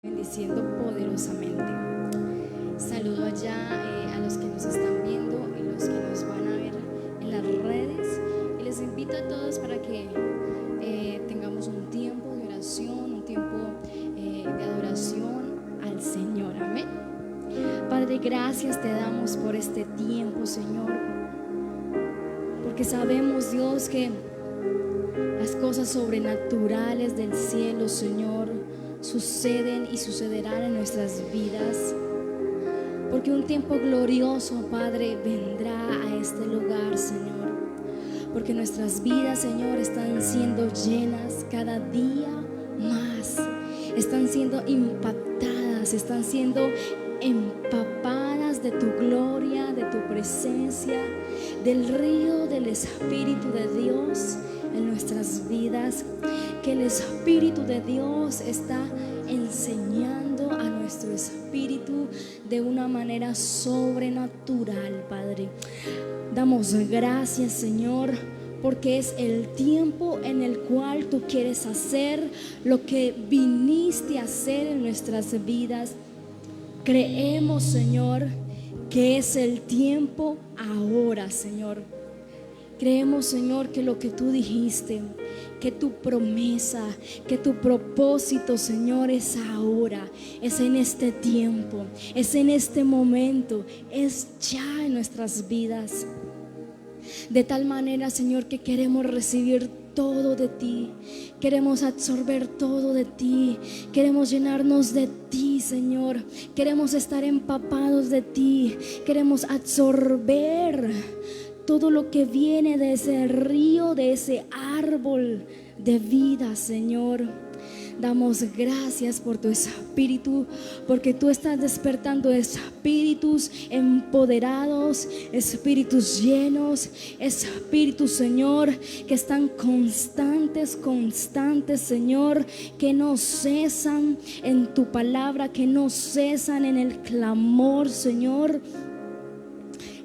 Bendiciendo poderosamente. Saludo allá a los que nos están viendo y los que nos van a ver en las redes. Y les invito a todos para que tengamos un tiempo de oración, un tiempo de adoración al Señor. Amén. Padre, gracias te damos por este tiempo, Señor, porque sabemos, Dios, que las cosas sobrenaturales del cielo, Señor, suceden y sucederán en nuestras vidas, porque un tiempo glorioso, Padre, vendrá a este lugar, Señor, porque nuestras vidas, Señor, están siendo llenas cada día más, están siendo impactadas, están siendo empapadas de tu gloria, de tu presencia, del río del Espíritu de Dios en nuestras vidas, que el Espíritu de Dios está enseñando a nuestro espíritu de una manera sobrenatural, Padre. Damos gracias, Señor, porque es el tiempo en el cual tú quieres hacer lo que viniste a hacer en nuestras vidas. Creemos, Señor, que es el tiempo ahora, Señor. Creemos, Señor, que lo que tú dijiste, que tu promesa, que tu propósito, Señor, es ahora, es en este tiempo, es en este momento, es ya en nuestras vidas. De tal manera, Señor, que queremos recibir todo de ti, queremos absorber todo de ti, queremos llenarnos de ti, Señor, queremos estar empapados de ti, queremos absorber todo lo que viene de ese río, de ese árbol de vida, Señor. Damos gracias por tu Espíritu, porque tú estás despertando espíritus empoderados, espíritus llenos, espíritus, Señor, que están constantes, Señor, que no cesan en tu palabra, que no cesan en el clamor, Señor.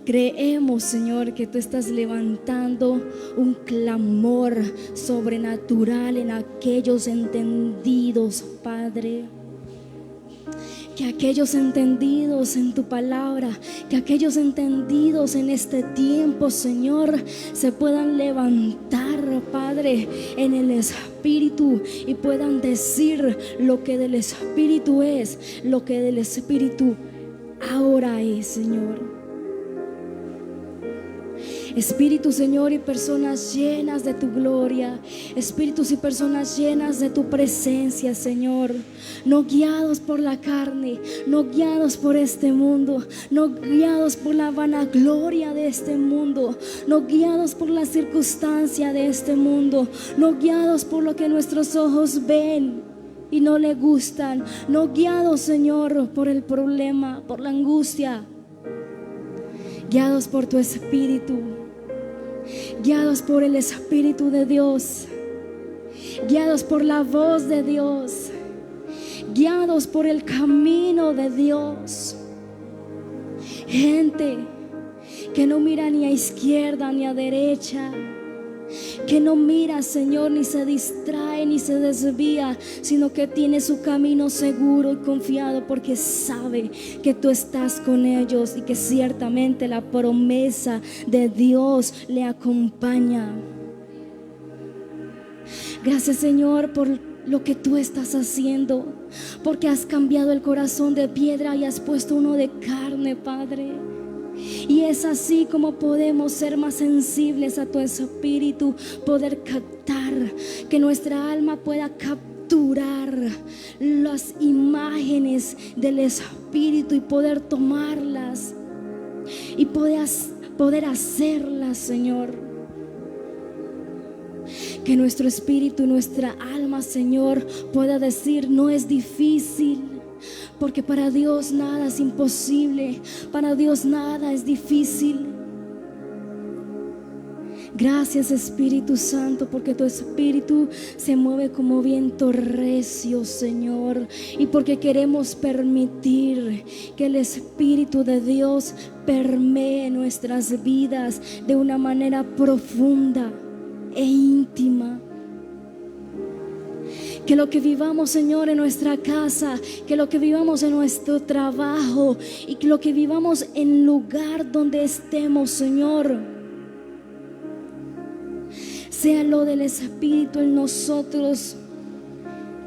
Creemos, Señor, que tú estás levantando un clamor sobrenatural en aquellos entendidos, Padre. Que aquellos entendidos en tu palabra, que aquellos entendidos en este tiempo, Señor, se puedan levantar, Padre, en el Espíritu y puedan decir lo que del Espíritu es, lo que del Espíritu ahora es, Señor. Espíritu, Señor, y personas llenas de tu gloria, espíritus y personas llenas de tu presencia, Señor, no guiados por la carne, no guiados por este mundo, no guiados por la vanagloria de este mundo, no guiados por la circunstancia de este mundo, no guiados por lo que nuestros ojos ven y no le gustan, no guiados, Señor, por el problema, por la angustia, guiados por tu Espíritu, guiados por el Espíritu de Dios, guiados por la voz de Dios, guiados por el camino de Dios. Gente que no mira ni a izquierda ni a derecha, que no mira, Señor, ni se distrae ni se desvía, sino que tiene su camino seguro y confiado, porque sabe que tú estás con ellos y que ciertamente la promesa de Dios le acompaña. Gracias, Señor, por lo que tú estás haciendo, porque has cambiado el corazón de piedra y has puesto uno de carne, Padre. Y es así como podemos ser más sensibles a tu Espíritu, poder captar, que nuestra alma pueda capturar las imágenes del Espíritu y poder tomarlas y poder hacerlas, Señor. Que nuestro espíritu y nuestra alma, Señor, pueda decir: no es difícil, porque para Dios nada es imposible, para Dios nada es difícil. Gracias, Espíritu Santo, porque tu Espíritu se mueve como viento recio, Señor, y porque queremos permitir que el Espíritu de Dios permee nuestras vidas de una manera profunda e íntima. Que lo que vivamos, Señor, en nuestra casa, que lo que vivamos en nuestro trabajo y que lo que vivamos en el lugar donde estemos, Señor, sea lo del Espíritu en nosotros,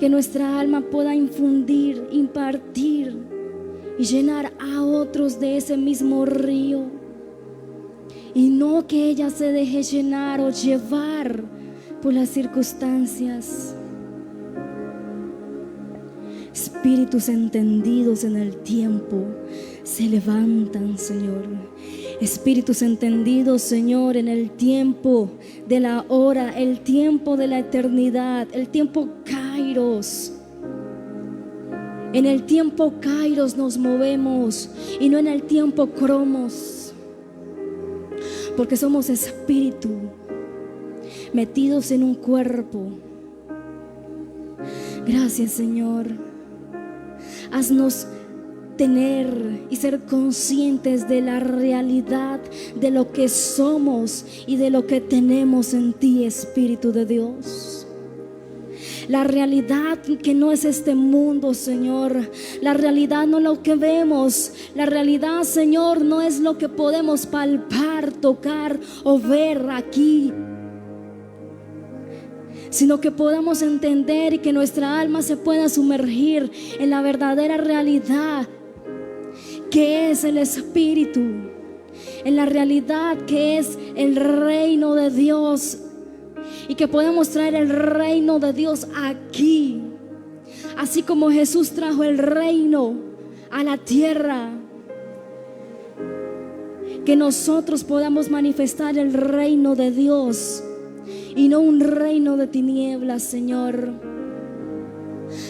que nuestra alma pueda infundir, impartir y llenar a otros de ese mismo río, y no que ella se deje llenar o llevar por las circunstancias. Espíritus entendidos en el tiempo se levantan, Señor. Espíritus entendidos, Señor, en el tiempo de la hora, el tiempo de la eternidad, el tiempo Kairos. En el tiempo Kairos nos movemos y no en el tiempo Cromos, porque somos espíritu metidos en un cuerpo. Gracias, Señor. Haznos tener y ser conscientes de la realidad de lo que somos y de lo que tenemos en ti, Espíritu de Dios. La realidad que no es este mundo, Señor. La realidad no es lo que vemos. La realidad, Señor, no es lo que podemos palpar, tocar o ver aquí, sino que podamos entender y que nuestra alma se pueda sumergir en la verdadera realidad que es el Espíritu, en la realidad que es el reino de Dios, y que podamos traer el reino de Dios aquí, así como Jesús trajo el reino a la tierra. Que nosotros podamos manifestar el reino de Dios y no un reino de tinieblas, Señor.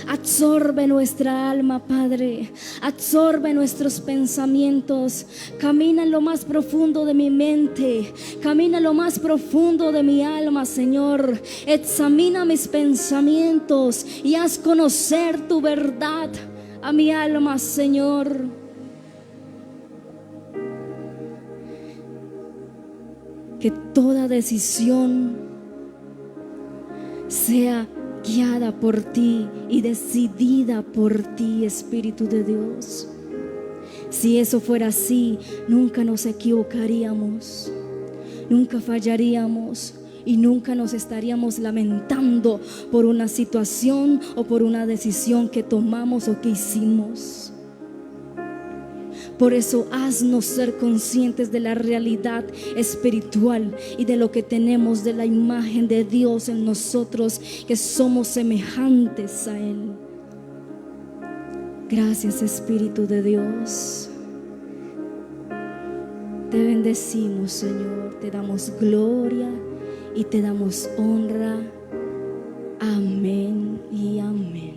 Absorbe nuestra alma, Padre. Absorbe nuestros pensamientos. Camina en lo más profundo de mi mente. Camina en lo más profundo de mi alma, Señor. Examina mis pensamientos y haz conocer tu verdad a mi alma, Señor. Que toda decisión sea guiada por ti y decidida por ti, Espíritu de Dios. Si eso fuera así, nunca nos equivocaríamos, nunca fallaríamos y nunca nos estaríamos lamentando por una situación o por una decisión que tomamos o que hicimos. Por eso haznos ser conscientes de la realidad espiritual y de lo que tenemos, de la imagen de Dios en nosotros, que somos semejantes a Él. Gracias, Espíritu de Dios. Te bendecimos, Señor. Te damos gloria y te damos honra. Amén y amén.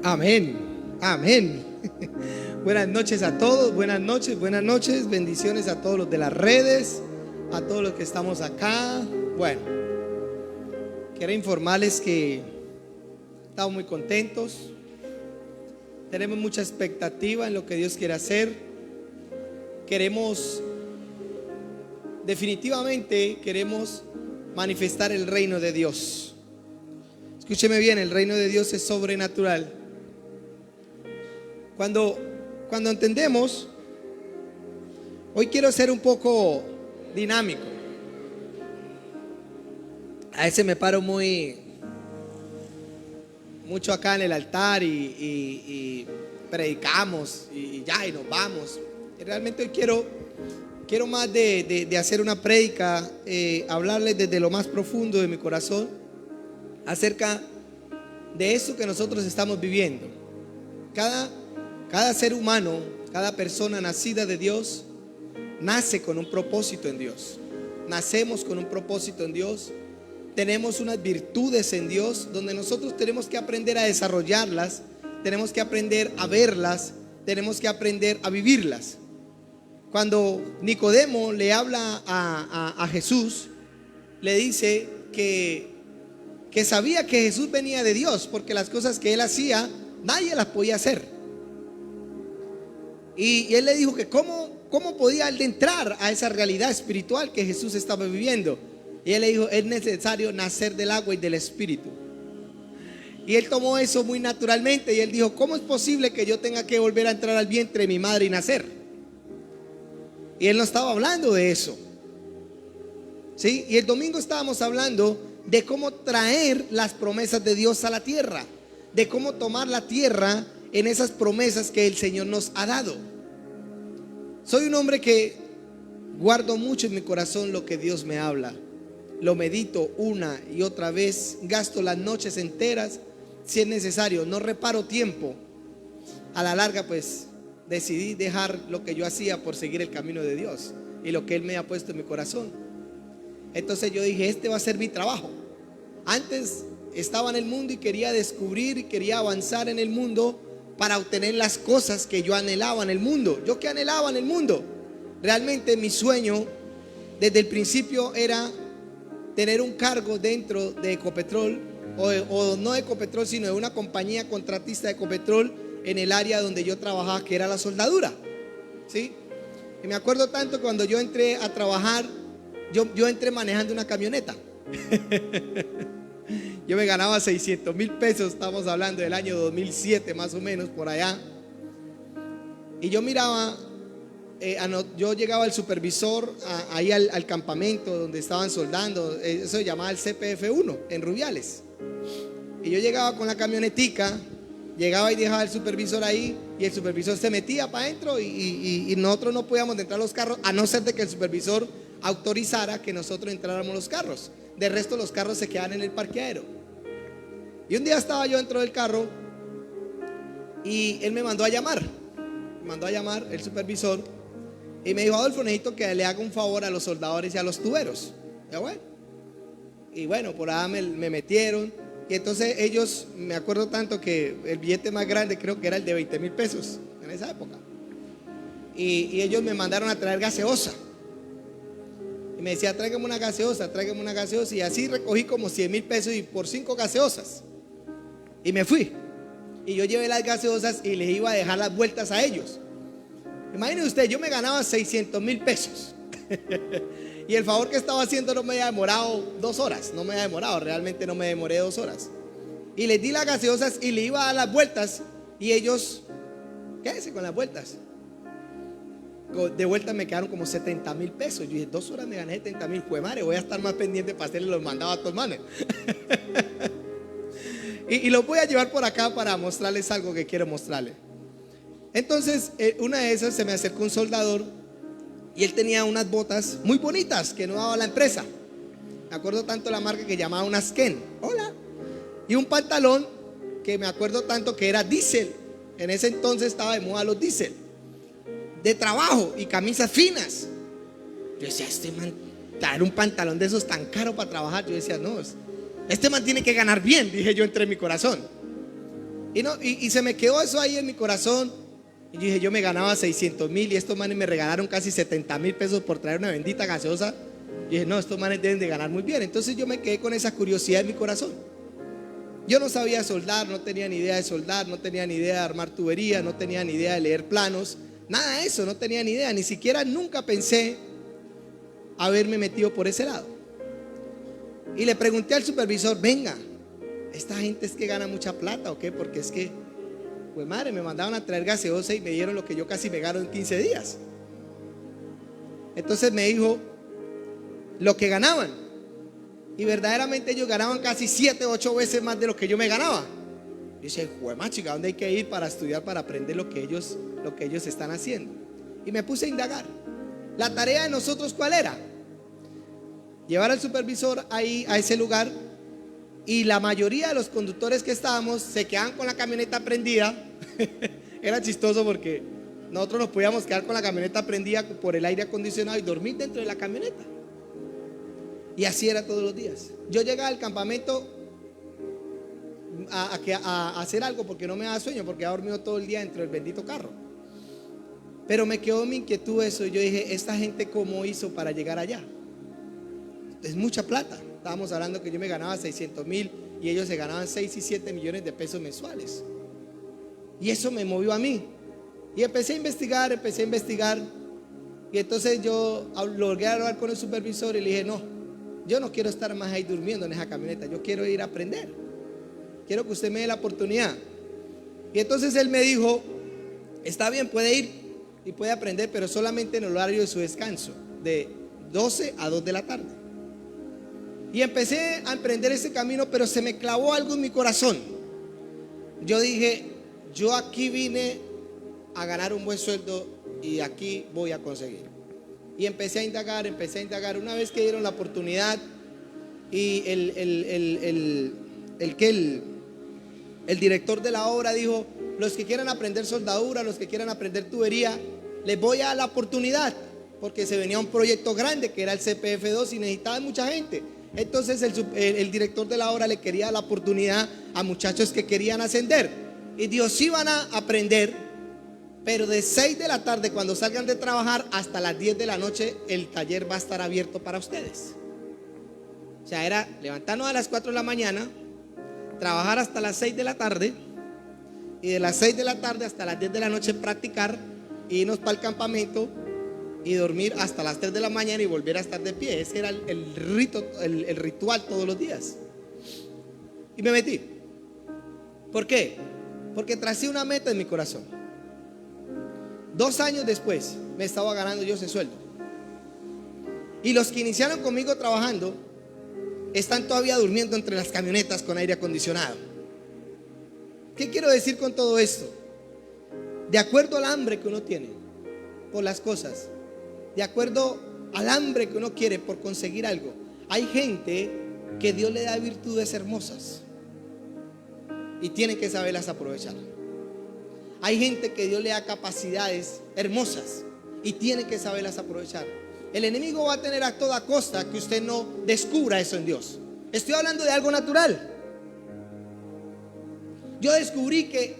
Amén, amén. Buenas noches a todos, buenas noches, bendiciones a todos los de las redes, a todos los que estamos acá. Bueno, quiero informarles que estamos muy contentos, tenemos mucha expectativa en lo que Dios quiere hacer. Definitivamente queremos manifestar el reino de Dios. Escúcheme bien, el reino de Dios es sobrenatural. Cuando entendemos, hoy quiero ser un poco dinámico. A veces me paro mucho acá en el altar y predicamos y nos vamos. Y realmente hoy quiero más de hacer una prédica, hablarles desde lo más profundo de mi corazón acerca de eso que nosotros estamos viviendo. Cada ser humano, cada persona nacida de Dios, nace con un propósito en Dios. Nacemos con un propósito en Dios. Tenemos unas virtudes en Dios donde nosotros tenemos que aprender a desarrollarlas, tenemos que aprender a verlas, tenemos que aprender a vivirlas. Cuando Nicodemo le habla a Jesús, le dice que sabía que Jesús venía de Dios, porque las cosas que él hacía nadie las podía hacer. Y él le dijo que cómo podía él entrar a esa realidad espiritual que Jesús estaba viviendo. Y él le dijo, es necesario nacer del agua y del espíritu. Y él tomó eso muy naturalmente y él dijo, ¿cómo es posible que yo tenga que volver a entrar al vientre de mi madre y nacer? Y él no estaba hablando de eso, ¿sí? Y el domingo estábamos hablando de cómo traer las promesas de Dios a la tierra, de cómo tomar la tierra en esas promesas que el Señor nos ha dado. Soy un hombre que guardo mucho en mi corazón lo que Dios me habla. Lo medito una y otra vez, gasto las noches enteras si es necesario, no reparo tiempo. A la larga pues decidí dejar lo que yo hacía por seguir el camino de Dios y lo que Él me ha puesto en mi corazón. Entonces yo dije, este va a ser mi trabajo. Antes estaba en el mundo y quería descubrir y quería avanzar en el mundo para obtener las cosas que yo anhelaba en el mundo. ¿Yo qué anhelaba en el mundo? Realmente mi sueño desde el principio era tener un cargo dentro de Ecopetrol, o no de Ecopetrol, sino de una compañía contratista de Ecopetrol en el área donde yo trabajaba, que era la soldadura, ¿sí? Y me acuerdo tanto cuando yo entré a trabajar, yo entré manejando una camioneta. Yo me ganaba 600,000 pesos, estamos hablando del año 2007 más o menos, por allá. Y yo miraba, yo llegaba al supervisor ahí al campamento donde estaban soldando, eso se llamaba el CPF-1 en Rubiales. Y yo llegaba con la camionetica, llegaba y dejaba el supervisor ahí, y el supervisor se metía para adentro y nosotros no podíamos entrar a los carros, a no ser de que el supervisor autorizara que nosotros entráramos los carros. De resto los carros se quedaban en el parqueadero. Y un día estaba yo dentro del carro y él me mandó a llamar. Me mandó a llamar el supervisor y me dijo, Adolfo, necesito que le haga un favor a los soldadores y a los tuberos. Y bueno, por ahí me metieron. Y entonces ellos, me acuerdo tanto que el billete más grande creo que era el de 20,000 pesos en esa época. Y ellos me mandaron a traer gaseosa. Y me decía, tráigame una gaseosa, tráigame una gaseosa. Y así recogí como 100,000 pesos y por 5 gaseosas. Y me fui. Y yo llevé las gaseosas y les iba a dejar las vueltas a ellos. Imagínense usted, yo me ganaba 600,000 pesos. Y el favor que estaba haciendo no me había demorado 2 horas. No me había demorado, realmente no me demoré 2 horas. Y les di las gaseosas y le iba a dar las vueltas. Y ellos, quédense con las vueltas. De vuelta me quedaron como 70,000 pesos. Yo dije, 2 horas me gané 70,000. Jue madre, voy a estar más pendiente para hacerle los mandados a todos manes. Y los voy a llevar por acá para mostrarles algo que quiero mostrarles. Entonces, una de esas se me acercó un soldador y él tenía unas botas muy bonitas que no daba la empresa. Me acuerdo tanto la marca que llamaba unas Ken. Hola. Y un pantalón que me acuerdo tanto que era diésel. En ese entonces estaba de moda los diésel. De trabajo y camisas finas. Yo decía, este man, traer un pantalón de esos tan caro para trabajar. Yo decía, no, este man tiene que ganar bien, dije yo entre mi corazón. Y se me quedó eso ahí en mi corazón. Y yo dije, yo me ganaba 600,000 y estos manes me regalaron casi 70,000 pesos por traer una bendita gaseosa. Y dije, no, estos manes deben de ganar muy bien. Entonces yo me quedé con esa curiosidad en mi corazón. Yo no sabía soldar, no tenía ni idea de soldar, no tenía ni idea de armar tuberías, no tenía ni idea de leer planos. Nada de eso, no tenía ni idea, ni siquiera nunca pensé haberme metido por ese lado. Y le pregunté al supervisor, venga, ¿esta gente es que gana mucha plata o qué? Porque es que, pues madre, me mandaban a traer gaseosa y me dieron lo que yo casi me gano en 15 días. Entonces me dijo lo que ganaban. Y verdaderamente ellos ganaban casi 7 o 8 veces más de lo que yo me ganaba. Y dice, juema chica, ¿dónde hay que ir para estudiar, para aprender lo que ellos están haciendo? Y me puse a indagar. La tarea de nosotros, ¿cuál era? Llevar al supervisor ahí a ese lugar. Y la mayoría de los conductores que estábamos se quedaban con la camioneta prendida. Era chistoso porque nosotros nos podíamos quedar con la camioneta prendida por el aire acondicionado y dormir dentro de la camioneta. Y así era todos los días. Yo llegaba al campamento a hacer algo porque no me daba sueño, porque había dormido todo el día dentro del bendito carro. Pero me quedó mi inquietud eso. Y yo dije, ¿esta gente cómo hizo para llegar allá? Es mucha plata. Estábamos hablando que yo me ganaba 600,000 y ellos se ganaban 6 y 7 millones de pesos mensuales. Y eso me movió a mí. Y empecé a investigar. Y entonces yo logré hablar con el supervisor y le dije, no, yo no quiero estar más ahí durmiendo en esa camioneta, yo quiero ir a aprender, quiero que usted me dé la oportunidad. Y entonces él me dijo, está bien, puede ir y puede aprender, pero solamente en el horario de su descanso, de 12 a 2 de la tarde. Y empecé a emprender ese camino, pero se me clavó algo en mi corazón. Yo dije, yo aquí vine a ganar un buen sueldo y aquí voy a conseguir. Y empecé a indagar. Una vez que dieron la oportunidad y el director de la obra dijo, los que quieran aprender soldadura, los que quieran aprender tubería, les voy a dar la oportunidad, porque se venía un proyecto grande que era el CPF2 y necesitaba mucha gente. Entonces el director de la obra le quería dar la oportunidad a muchachos que querían ascender. Y Dios, sí van a aprender, pero de 6 de la tarde cuando salgan de trabajar hasta las 10 de la noche el taller va a estar abierto para ustedes. O sea, era levantarnos a las 4 de la mañana, trabajar hasta las 6 de la tarde, y de las 6 de la tarde hasta las 10 de la noche practicar, irnos para el campamento y dormir hasta las 3 de la mañana y volver a estar de pie. Ese era el ritual todos los días. Y me metí. ¿Por qué? Porque tracé una meta en mi corazón. 2 años después me estaba ganando yo ese sueldo. Y los que iniciaron conmigo trabajando están todavía durmiendo entre las camionetas con aire acondicionado. ¿Qué quiero decir con todo esto? De acuerdo al hambre que uno tiene por las cosas, de acuerdo al hambre que uno quiere por conseguir algo, hay gente que Dios le da virtudes hermosas y tiene que saberlas aprovechar. Hay gente que Dios le da capacidades hermosas y tiene que saberlas aprovechar. El enemigo va a tener a toda costa que usted no descubra eso en Dios. Estoy hablando de algo natural. Yo descubrí que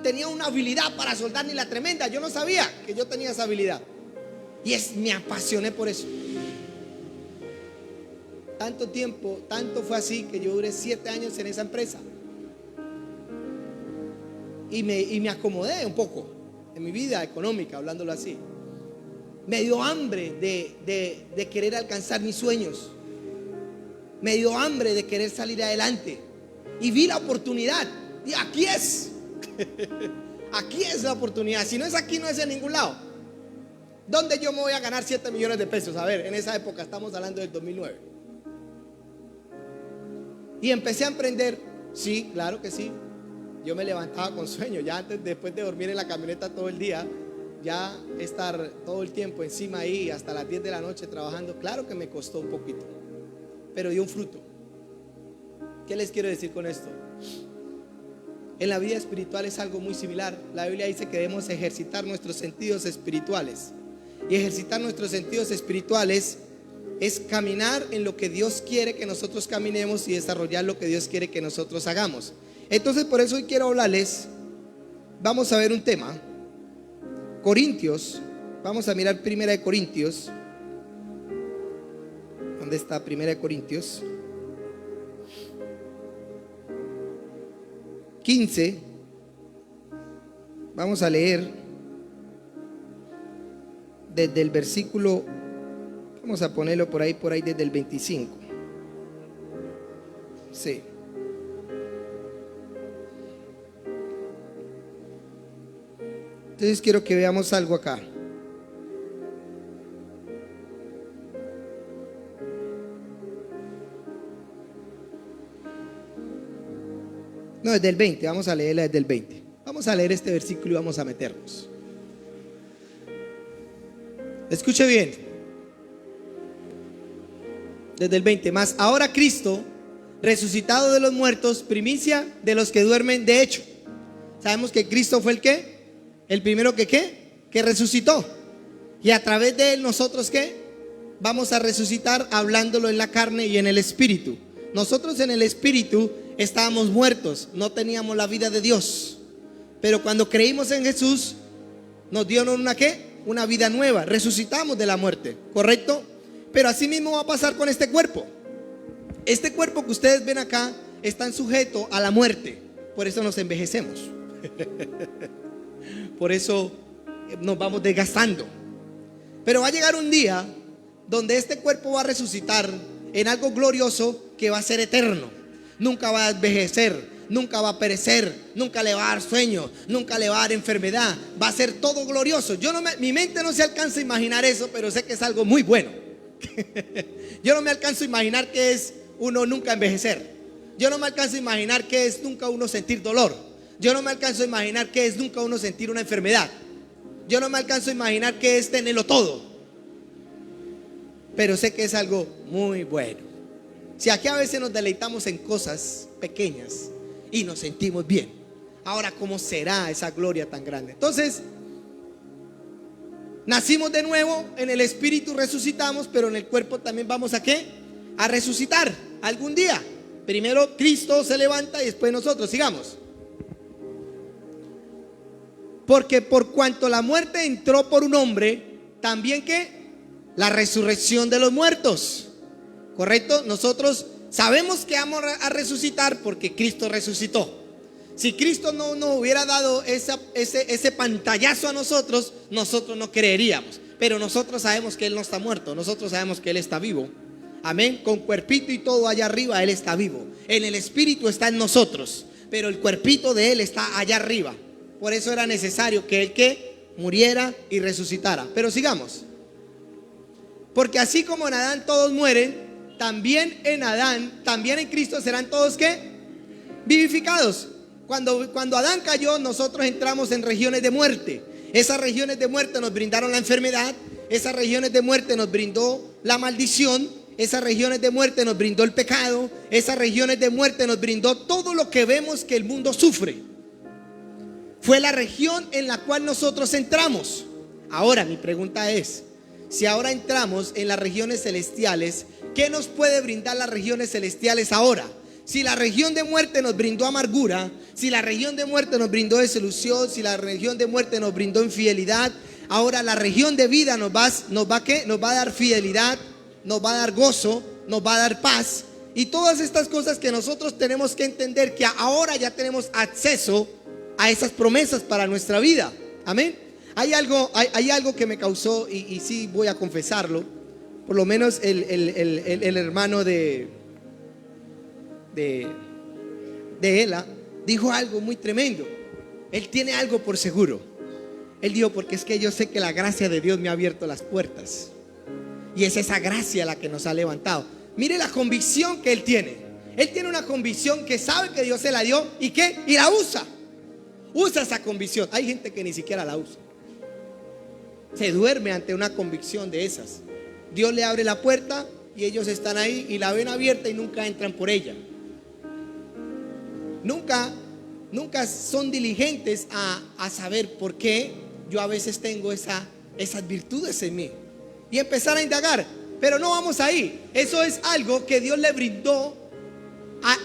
tenía una habilidad para soldar ni la tremenda. Yo no sabía que yo tenía esa habilidad. Y me apasioné por eso. Tanto tiempo, tanto fue así que yo duré 7 años en esa empresa. Y me acomodé un poco en mi vida económica, hablándolo así. Me dio hambre de querer alcanzar mis sueños. Me dio hambre de querer salir adelante. Y vi la oportunidad. Y aquí es. Aquí es la oportunidad. Si no es aquí, no es en ningún lado. ¿Dónde yo me voy a ganar 7 millones de pesos? A ver, en esa época, estamos hablando del 2009. Y empecé a emprender. Sí, claro que sí. Yo me levantaba con sueño. Ya antes, después de dormir en la camioneta todo el día, ya estar todo el tiempo encima ahí hasta las 10 de la noche trabajando, claro que me costó un poquito, pero dio un fruto. ¿Qué les quiero decir con esto? En la vida espiritual es algo muy similar. La Biblia dice que debemos ejercitar nuestros sentidos espirituales. Y ejercitar nuestros sentidos espirituales es caminar en lo que Dios quiere que nosotros caminemos y desarrollar lo que Dios quiere que nosotros hagamos. Entonces, por eso hoy quiero hablarles. Vamos a ver un tema. Corintios. Vamos a mirar 1 Corintios. ¿Dónde está 1 Corintios? 15. Vamos a leer desde el versículo, vamos a ponerlo por ahí desde el 25. Sí. Entonces quiero que veamos algo acá. No, desde el 20, vamos a leerla desde el 20. Vamos a leer este versículo y vamos a meternos. Escuche bien. Desde el 20. Mas ahora Cristo, resucitado de los muertos, primicia de los que duermen. De hecho, sabemos que Cristo fue el ¿qué? El primero que ¿qué? Que resucitó. Y a través de él nosotros ¿qué? Vamos a resucitar hablándolo en la carne y en el espíritu. Nosotros en el espíritu estábamos muertos, no teníamos la vida de Dios. Pero cuando creímos en Jesús, nos dio una ¿qué? Una vida nueva, resucitamos de la muerte, ¿correcto? Pero así mismo va a pasar con este cuerpo. Este cuerpo que ustedes ven acá está sujeto a la muerte. Por eso nos envejecemos. Por eso nos vamos desgastando. Pero va a llegar un día donde este cuerpo va a resucitar en algo glorioso que va a ser eterno. Nunca va a envejecer, nunca va a perecer, nunca le va a dar sueño, nunca le va a dar enfermedad. Va a ser todo glorioso. Mi mente no se alcanza a imaginar eso, pero sé que es algo muy bueno. Yo no me alcanzo a imaginar que es uno nunca envejecer. Yo no me alcanzo a imaginar que es nunca uno sentir dolor. Yo no me alcanzo a imaginar que es nunca uno sentir una enfermedad. Yo no me alcanzo a imaginar que es tenerlo todo. Pero sé que es algo muy bueno. Si aquí a veces nos deleitamos en cosas pequeñas y nos sentimos bien, ahora ¿cómo será esa gloria tan grande? Entonces, nacimos de nuevo, en el espíritu resucitamos, pero en el cuerpo también vamos a ¿qué? A resucitar algún día. Primero Cristo se levanta y después nosotros. Sigamos. Porque por cuanto la muerte entró por un hombre, también ¿qué? La resurrección de los muertos. ¿Correcto? Nosotros sabemos que vamos a resucitar porque Cristo resucitó. Si Cristo no nos hubiera dado ese pantallazo a nosotros, nosotros no creeríamos. Pero nosotros sabemos que Él no está muerto. Nosotros sabemos que Él está vivo. Amén. Con cuerpito y todo allá arriba Él está vivo. En el espíritu está en nosotros, pero el cuerpito de Él está allá arriba. Por eso era necesario que Él ¿qué? Muriera y resucitara. Pero sigamos. Porque así como en Adán todos mueren, también en Cristo serán todos ¿qué? Vivificados. Cuando Adán cayó, nosotros entramos en regiones de muerte. Esas regiones de muerte nos brindaron la enfermedad. Esas regiones de muerte nos brindó la maldición. Esas regiones de muerte nos brindó el pecado. Esas regiones de muerte nos brindó todo lo que vemos que el mundo sufre. Fue la región en la cual nosotros entramos. Ahora mi pregunta es, si ahora entramos en las regiones celestiales, ¿qué nos puede brindar las regiones celestiales ahora? Si la región de muerte nos brindó amargura, si la región de muerte nos brindó desilusión, si la región de muerte nos brindó infidelidad, ahora la región de vida nos va a dar fidelidad, nos va a dar gozo, nos va a dar paz. Y todas estas cosas que nosotros tenemos que entender que ahora ya tenemos acceso a esas promesas para nuestra vida. Amén. Hay algo que me causó, y sí voy a confesarlo, por lo menos el hermano de Ela dijo algo muy tremendo. Él tiene algo por seguro. Él dijo, porque es que yo sé que la gracia de Dios me ha abierto las puertas. Y es esa gracia la que nos ha levantado. Mire la convicción que él tiene. Él tiene una convicción que sabe que Dios se la dio. ¿Y qué? Y la usa. Usa esa convicción. Hay gente que ni siquiera la usa. Se duerme ante una convicción de esas. Dios le abre la puerta y ellos están ahí y la ven abierta y nunca entran por ella. Nunca son diligentes a saber por qué yo a veces tengo esas virtudes en mí. Y empezar a indagar. Pero no vamos ahí. Eso es algo que Dios le brindó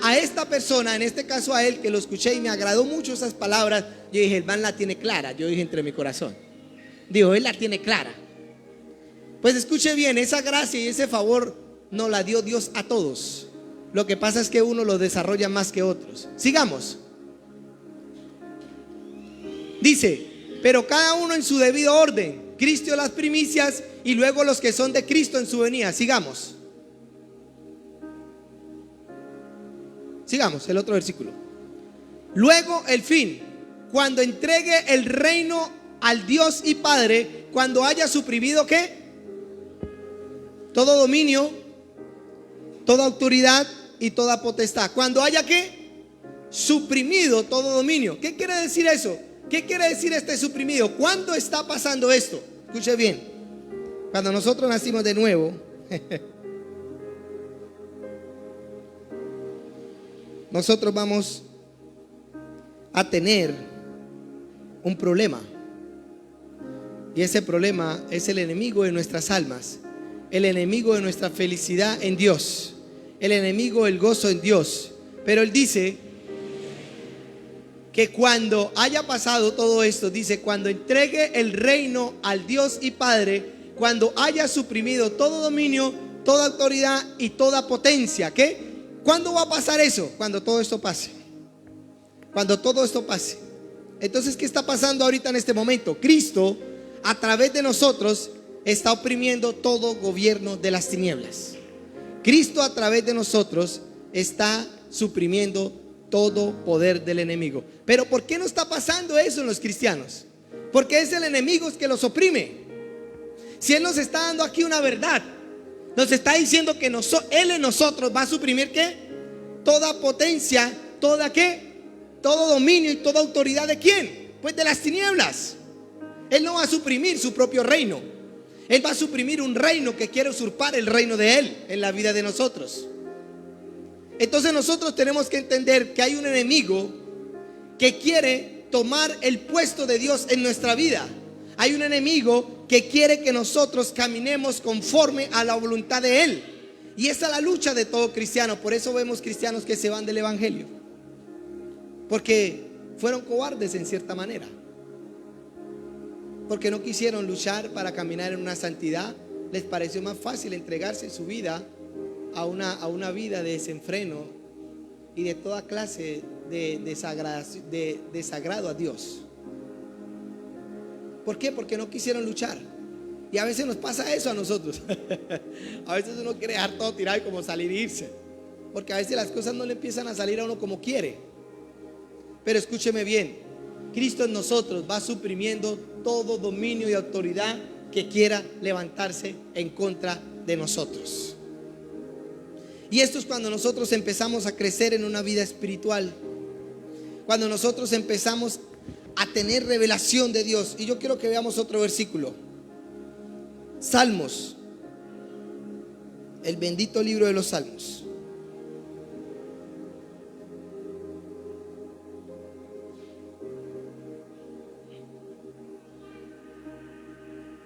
a esta persona, en este caso a él, que lo escuché y me agradó mucho esas palabras. Yo dije, el man la tiene clara. Yo dije entre mi corazón. Digo, él la tiene clara. Pues escuche bien, esa gracia y ese favor nos la dio Dios a todos. Lo que pasa es que uno lo desarrolla más que otros. Sigamos. Dice, pero cada uno en su debido orden. Cristo las primicias y luego los que son de Cristo en su venida. Sigamos. Sigamos, el otro versículo. Luego el fin, cuando entregue el reino al Dios y Padre, cuando haya suprimido ¿qué? Todo dominio, toda autoridad y toda potestad. Cuando haya ¿qué? Suprimido todo dominio. ¿Qué quiere decir eso? ¿Qué quiere decir este suprimido? ¿Cuándo está pasando esto? Escuche bien. Cuando nosotros nacimos de nuevo, nosotros vamos a tener un problema. Y ese problema es el enemigo de nuestras almas, el enemigo de nuestra felicidad en Dios, el enemigo del gozo en Dios. Pero Él dice que cuando haya pasado todo esto, dice, cuando entregue el reino al Dios y Padre, cuando haya suprimido todo dominio, toda autoridad y toda potencia. ¿Qué? ¿Cuándo va a pasar eso? Cuando todo esto pase. Cuando todo esto pase. Entonces, ¿qué está pasando ahorita en este momento? Cristo, a través de nosotros, está oprimiendo todo gobierno de las tinieblas. Cristo a través de nosotros está suprimiendo todo poder del enemigo. Pero ¿por qué no está pasando eso en los cristianos? Porque es el enemigo el que los oprime. Si Él nos está dando aquí una verdad, nos está diciendo que Él en nosotros va a suprimir ¿qué? Toda potencia, toda ¿qué? Todo dominio y toda autoridad ¿de quién? Pues de las tinieblas. Él no va a suprimir su propio reino. Él va a suprimir un reino que quiere usurpar el reino de Él en la vida de nosotros. Entonces nosotros tenemos que entender que hay un enemigo que quiere tomar el puesto de Dios en nuestra vida. Hay un enemigo que quiere que nosotros caminemos conforme a la voluntad de Él. Y esa es la lucha de todo cristiano. Por eso vemos cristianos que se van del evangelio, porque fueron cobardes en cierta manera, porque no quisieron luchar para caminar en una santidad. Les pareció más fácil entregarse su vida a una vida de desenfreno y de toda clase de desagrado a Dios. ¿Por qué? Porque no quisieron luchar. Y a veces nos pasa eso a nosotros. A veces uno quiere dejar todo tirado y como salir e irse, porque a veces las cosas no le empiezan a salir a uno como quiere. Pero escúcheme bien, Cristo en nosotros va suprimiendo todo dominio y autoridad que quiera levantarse en contra de nosotros. Y esto es cuando nosotros empezamos a crecer en una vida espiritual, cuando nosotros empezamos a tener revelación de Dios. Y yo quiero que veamos otro versículo. Salmos, el bendito libro de los Salmos.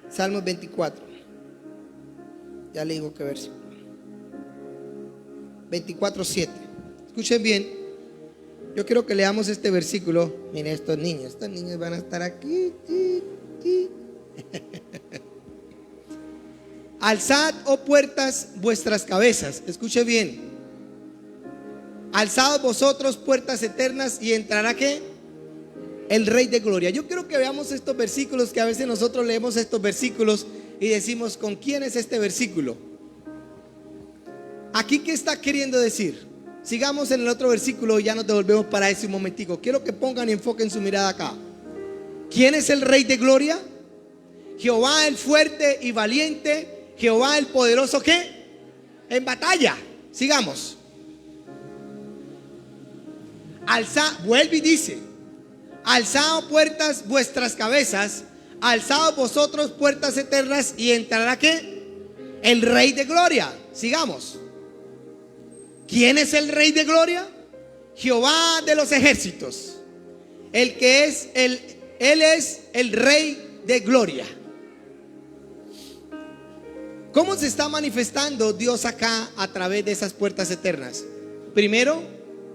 Salmos 24. Ya le digo qué versículo. 24:7. Escuchen bien. Yo quiero que leamos este versículo. Miren, estos niños van a estar aquí. Alzad, oh puertas, vuestras cabezas. Escuche bien. Alzad vosotros puertas eternas y entrará ¿qué? El Rey de Gloria. Yo quiero que veamos estos versículos, que a veces nosotros leemos estos versículos y decimos, ¿con quién es este versículo? Aquí, ¿qué está queriendo decir? Sigamos en el otro versículo y ya nos devolvemos para ese momentico. Quiero que pongan y enfoquen su mirada acá. ¿Quién es el Rey de Gloria? Jehová el fuerte y valiente, Jehová el poderoso ¿qué? En batalla. Sigamos. Vuelve y dice: alzad puertas vuestras cabezas, alzad vosotros puertas eternas y entrará ¿qué? El Rey de Gloria. Sigamos. ¿Quién es el Rey de Gloria? Jehová de los ejércitos. Él es el Rey de Gloria. ¿Cómo se está manifestando Dios acá a través de esas puertas eternas? Primero,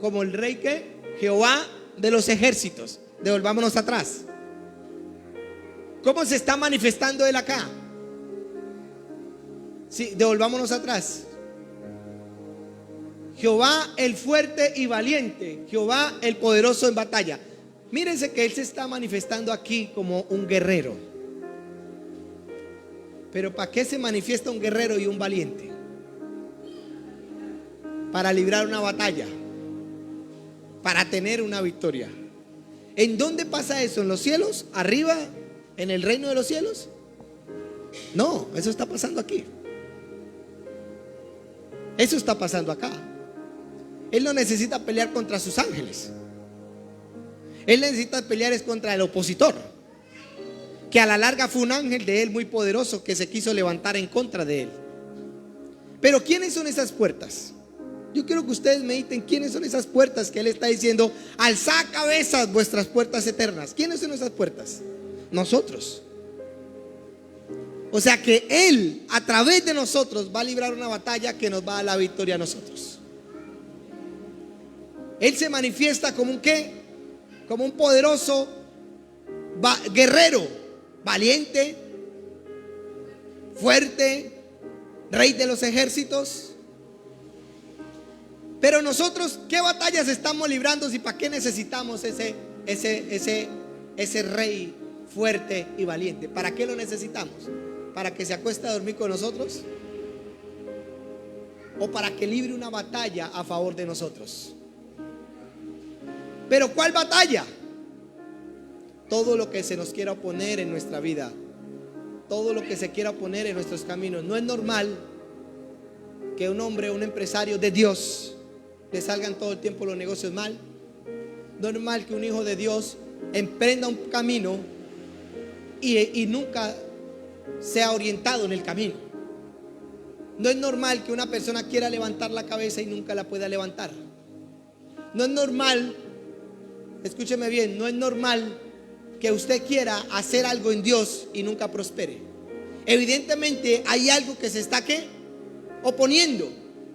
como el Rey que Jehová de los ejércitos. Devolvámonos atrás. ¿Cómo se está manifestando Él acá? Sí, devolvámonos atrás. Jehová el fuerte y valiente, Jehová el poderoso en batalla. Mírense que Él se está manifestando aquí como un guerrero. Pero ¿para qué se manifiesta un guerrero y un valiente? Para librar una batalla, para tener una victoria. ¿En dónde pasa eso? ¿En los cielos? ¿Arriba? ¿En el reino de los cielos? No, eso está pasando aquí. Eso está pasando acá. Él no necesita pelear contra sus ángeles. Él necesita pelear es contra el opositor, que a la larga fue un ángel de Él muy poderoso que se quiso levantar en contra de Él. Pero ¿quiénes son esas puertas? Yo quiero que ustedes mediten quiénes son esas puertas que Él está diciendo: alzad cabezas vuestras puertas eternas. ¿Quiénes son esas puertas? Nosotros. O sea que Él a través de nosotros va a librar una batalla que nos va a dar la victoria a nosotros. Él se manifiesta como un ¿qué? Como un poderoso guerrero, valiente, fuerte, Rey de los ejércitos. Pero nosotros, ¿qué batallas estamos librando y para qué necesitamos ese Rey fuerte y valiente? ¿Para qué lo necesitamos? ¿Para que se acueste a dormir con nosotros? o para que libre una batalla a favor de nosotros. Pero ¿cuál batalla? Todo lo que se nos quiera oponer en nuestra vida, todo lo que se quiera oponer en nuestros caminos. No es normal que un hombre, un empresario de Dios, le salgan todo el tiempo los negocios mal. No es normal que un hijo de Dios emprenda un camino y nunca sea orientado en el camino. No es normal que una persona quiera levantar la cabeza y nunca la pueda levantar. No es normal, escúcheme bien, no es normal que usted quiera hacer algo en Dios y nunca prospere. Evidentemente hay algo que se está oponiendo.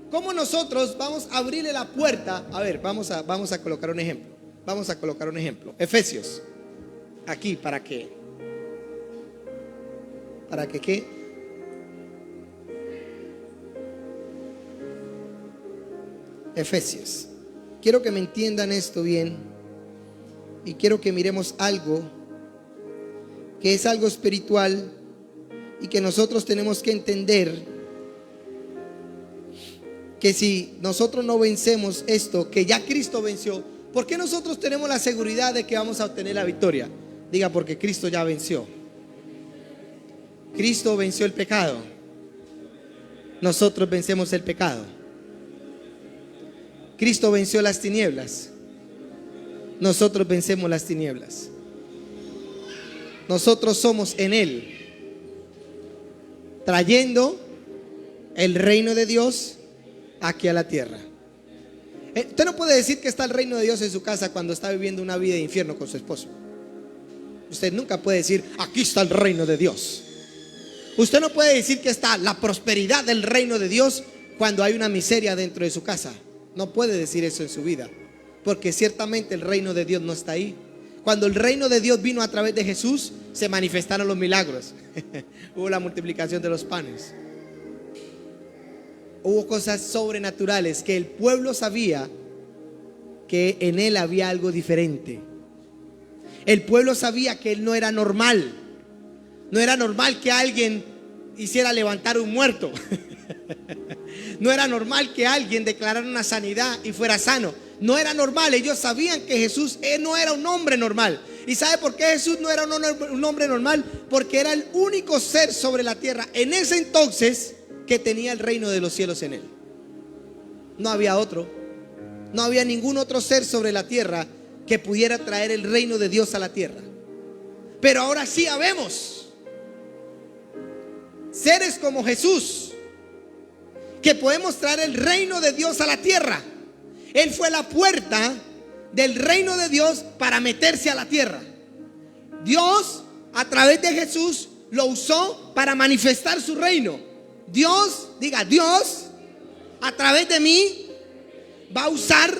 ¿Cómo nosotros vamos a abrirle la puerta? A ver, vamos a colocar un ejemplo. Vamos a colocar un ejemplo. Efesios. Aquí, ¿para qué? ¿Para que qué? Efesios. Quiero que me entiendan esto bien y quiero que miremos algo que es algo espiritual y que nosotros tenemos que entender que si nosotros no vencemos esto, que ya Cristo venció, ¿por qué nosotros tenemos la seguridad de que vamos a obtener la victoria? Diga, porque Cristo ya venció. Cristo venció el pecado. Nosotros vencemos el pecado. Cristo venció las tinieblas. Nosotros vencemos las tinieblas. Nosotros somos en Él, trayendo el reino de Dios aquí a la tierra. Usted no puede decir que está el reino de Dios en su casa cuando está viviendo una vida de infierno con su esposo. Usted nunca puede decir, aquí está el reino de Dios. Usted no puede decir que está la prosperidad del reino de Dios cuando hay una miseria dentro de su casa. No puede decir eso en su vida, porque ciertamente el reino de Dios no está ahí. Cuando el reino de Dios vino a través de Jesús, se manifestaron los milagros. Hubo la multiplicación de los panes. Hubo cosas sobrenaturales que el pueblo sabía que en él había algo diferente. El pueblo sabía que él no era normal. No era normal que alguien hiciera levantar un muerto. No era normal que alguien declarara una sanidad y fuera sano. No era normal. Ellos sabían que Jesús no era un hombre normal. ¿Y sabe por qué Jesús no era un hombre normal? Porque era el único ser sobre la tierra en ese entonces que tenía el reino de los cielos en él. No había otro. No había ningún otro ser sobre la tierra que pudiera traer el reino de Dios a la tierra. Pero ahora sí habemos seres como Jesús, que podemos traer el reino de Dios a la tierra. Él fue la puerta del reino de Dios para meterse a la tierra. Dios, a través de Jesús, lo usó para manifestar su reino. Dios, diga, Dios, a través de mí, va a usar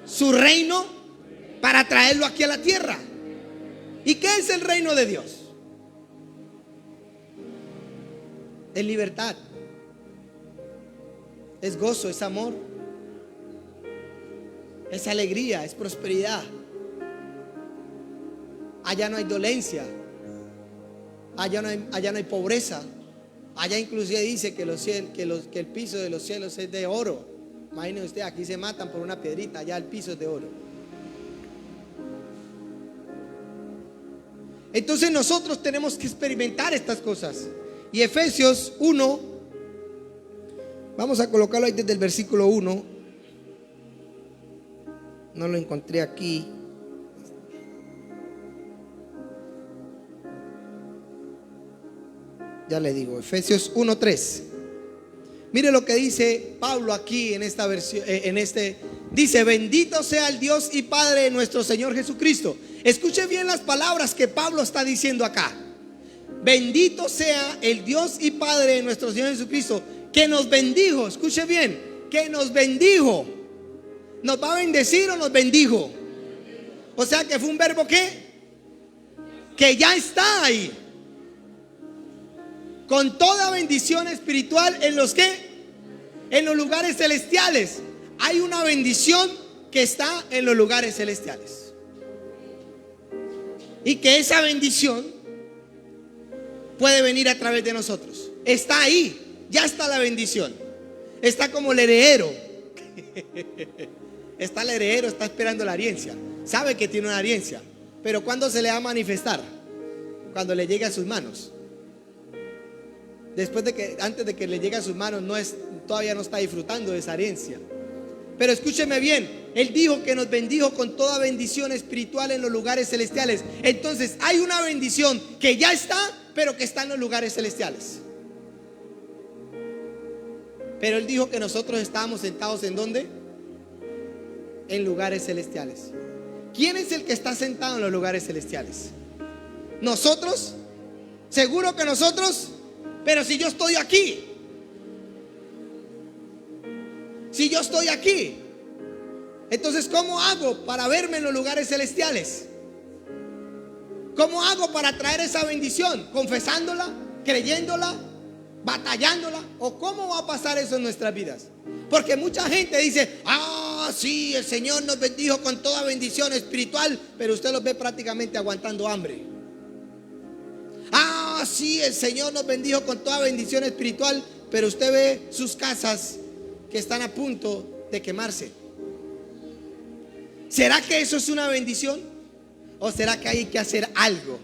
su reino para traerlo aquí a la tierra. ¿Y qué es el reino de Dios? Es libertad, es gozo, es amor, es alegría, es prosperidad. Allá no hay dolencia, allá no hay pobreza. Allá inclusive dice que el piso de los cielos es de oro. Imagínese usted, aquí se matan por una piedrita, allá el piso es de oro. Entonces nosotros tenemos que experimentar estas cosas. Y Efesios 1, vamos a colocarlo ahí desde el versículo 1. No lo encontré aquí. Ya le digo, Efesios 1:3. Mire lo que dice Pablo aquí en esta versión, dice: bendito sea el Dios y Padre de nuestro Señor Jesucristo. Escuche bien las palabras que Pablo está diciendo acá. Bendito sea el Dios y Padre de nuestro Señor Jesucristo, que nos bendijo. Escuche bien, que nos bendijo. ¿Nos va a bendecir o nos bendijo? O sea que fue un verbo que ya está ahí, con toda bendición espiritual en los lugares celestiales. Hay una bendición que está en los lugares celestiales, y que esa bendición puede venir a través de nosotros. Está ahí, ya está la bendición. está como el heredero. Está el heredero, está esperando la herencia. Sabe que tiene una herencia, pero ¿cuándo se le va a manifestar? Cuando le llegue a sus manos. Antes de que le llegue a sus manos, todavía no está disfrutando de esa herencia. Pero escúcheme bien, Él dijo que nos bendijo con toda bendición espiritual en los lugares celestiales. Entonces hay una bendición que ya está, pero que está en los lugares celestiales. Pero Él dijo que nosotros estábamos sentados ¿en dónde? En lugares celestiales. ¿Quién es el que está sentado en los lugares celestiales? ¿Nosotros? ¿Seguro que nosotros? Pero si yo estoy aquí. Si yo estoy aquí, entonces ¿cómo hago para verme en los lugares celestiales? ¿Cómo hago para traer esa bendición? ¿Confesándola? ¿Creyéndola? ¿Batallándola? ¿O cómo va a pasar eso en nuestras vidas? Porque mucha gente dice: sí, el Señor nos bendijo con toda bendición espiritual, pero usted los ve prácticamente aguantando hambre. Sí, el Señor nos bendijo con toda bendición espiritual, pero usted ve sus casas que están a punto de quemarse. ¿Será que eso es una bendición? ¿O será que hay que hacer algo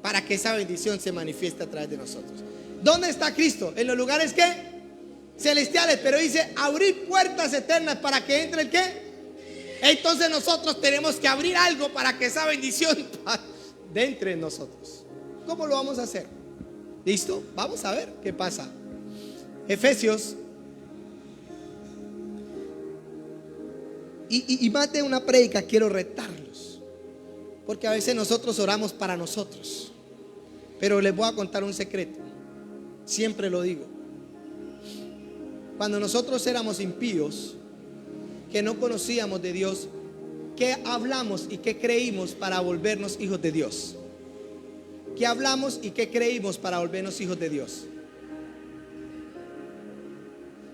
para que esa bendición se manifieste a través de nosotros? ¿Dónde está Cristo? En los lugares ¿qué? Celestiales, pero dice abrir puertas eternas para que entre el ¿qué? Entonces nosotros tenemos que abrir algo para que esa bendición entre en nosotros. ¿Cómo lo vamos a hacer? ¿Listo? Vamos a ver qué pasa. Efesios. Y más de una prédica quiero retarlos, porque a veces nosotros oramos para nosotros. Pero les voy a contar un secreto. Siempre lo digo. Cuando nosotros éramos impíos, que no conocíamos de Dios, ¿qué hablamos y qué creímos para volvernos hijos de Dios? ¿Qué hablamos y qué creímos para volvernos hijos de Dios?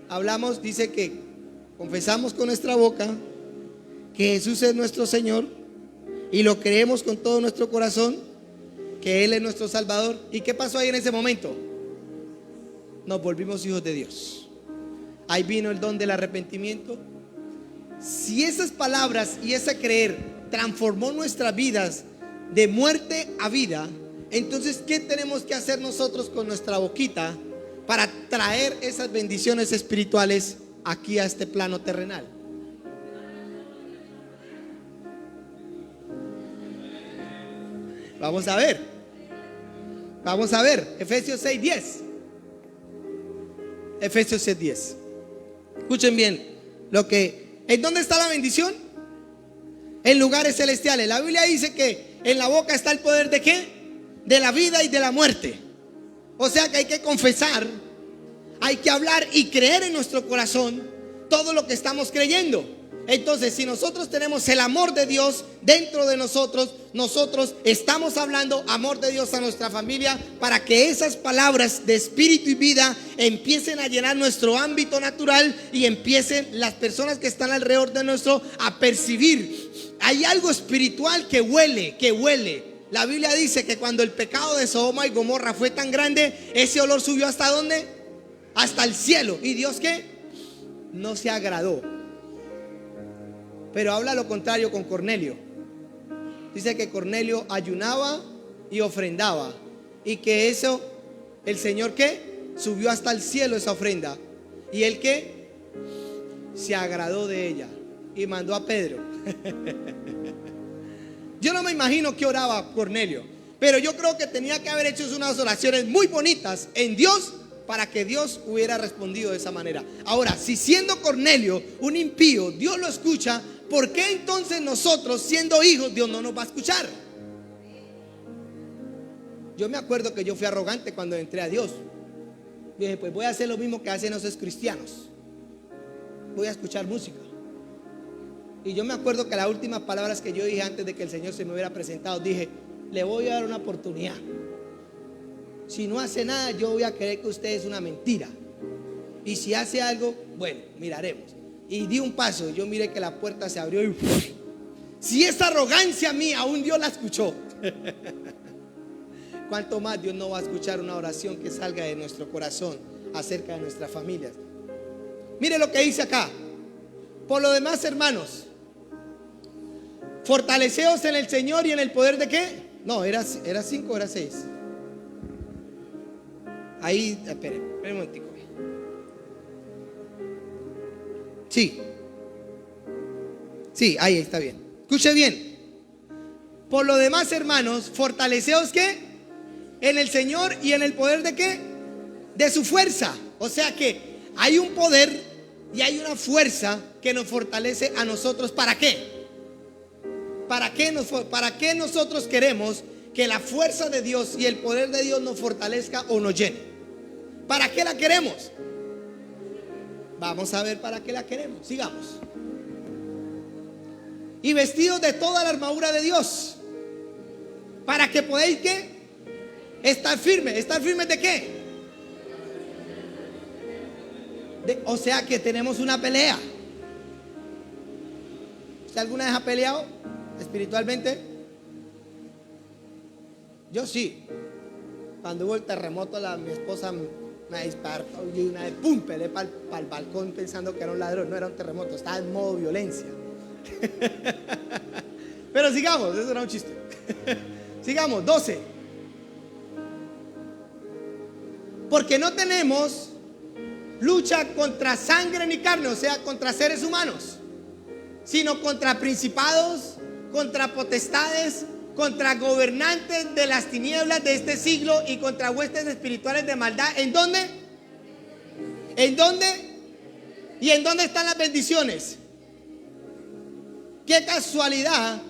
Hablamos, dice que confesamos con nuestra boca que Jesús es nuestro Señor y lo creemos con todo nuestro corazón, que Él es nuestro Salvador. ¿Y qué pasó ahí en ese momento? Nos volvimos hijos de Dios. Ahí vino el don del arrepentimiento. Si esas palabras y ese creer transformó nuestras vidas de muerte a vida, entonces ¿qué tenemos que hacer nosotros con nuestra boquita para traer esas bendiciones espirituales aquí a este plano terrenal? Vamos a ver. Efesios 6:10. Efesios 6:10. Escuchen bien ¿en dónde está la bendición? En lugares celestiales. La Biblia dice que en la boca está el poder ¿de qué? De la vida y de la muerte. O sea que hay que confesar, hay que hablar y creer en nuestro corazón todo lo que estamos creyendo. Entonces, si nosotros tenemos el amor de Dios dentro de nosotros, nosotros estamos hablando amor de Dios a nuestra familia, para que esas palabras de espíritu y vida empiecen a llenar nuestro ámbito natural y empiecen las personas que están alrededor de nuestro a percibir. Hay algo espiritual que huele. La Biblia dice que cuando el pecado de Sodoma y Gomorra fue tan grande, ese olor subió ¿hasta dónde? Hasta el cielo. ¿Y Dios qué? No se agradó. Pero habla lo contrario con Cornelio. Dice que Cornelio ayunaba y ofrendaba, y que eso, el Señor ¿qué? Subió hasta el cielo esa ofrenda. Y él ¿qué? Se agradó de ella y mandó a Pedro. Yo no me imagino que oraba Cornelio, pero yo creo que tenía que haber hecho unas oraciones muy bonitas en Dios para que Dios hubiera respondido de esa manera. Ahora, si siendo Cornelio un impío, Dios lo escucha, ¿por qué entonces nosotros, siendo hijos, Dios no nos va a escuchar? Yo me acuerdo que yo fui arrogante cuando entré a Dios. Dije, pues voy a hacer lo mismo que hacen esos cristianos. Voy a escuchar música. Y yo me acuerdo que las últimas palabras que yo dije antes de que el Señor se me hubiera presentado, dije, le voy a dar una oportunidad. Si no hace nada, yo voy a creer que usted es una mentira. Y si hace algo, bueno, miraremos. Y di un paso, yo miré que la puerta se abrió y si esa arrogancia mía aún Dios la escuchó, ¿cuánto más Dios no va a escuchar una oración que salga de nuestro corazón acerca de nuestras familias? Mire lo que dice acá. Por lo demás, hermanos, fortaleceos en el Señor y en el poder de ¿qué? No, era 5 o era 6. Ahí, espere un momentico. Sí, ahí está bien. Escuche bien. Por lo demás, hermanos, fortaleceos ¿qué? En el Señor y en el poder de ¿qué? De su fuerza. O sea que hay un poder y hay una fuerza que nos fortalece a nosotros. ¿Para qué? ¿Para qué nosotros queremos que la fuerza de Dios y el poder de Dios nos fortalezca o nos llene? ¿Para qué la queremos? Vamos a ver para qué la queremos. Sigamos. Y vestidos de toda la armadura de Dios, para que podáis ¿qué? Estar firmes. ¿Estar firmes de qué? O sea que tenemos una pelea. ¿Usted alguna vez ha peleado espiritualmente? Yo sí. Cuando hubo el terremoto, mi esposa me despertó y una vez ¡pum! Peleé para el balcón pensando que era un ladrón. No era un terremoto, estaba en modo violencia. Pero sigamos, eso era un chiste. Sigamos, 12. Porque no tenemos lucha contra sangre ni carne, o sea, contra seres humanos, sino contra principados, contra potestades, contra gobernantes de las tinieblas de este siglo y contra huestes espirituales de maldad. ¿En dónde? ¿En dónde? ¿Y en dónde están las bendiciones? Qué casualidad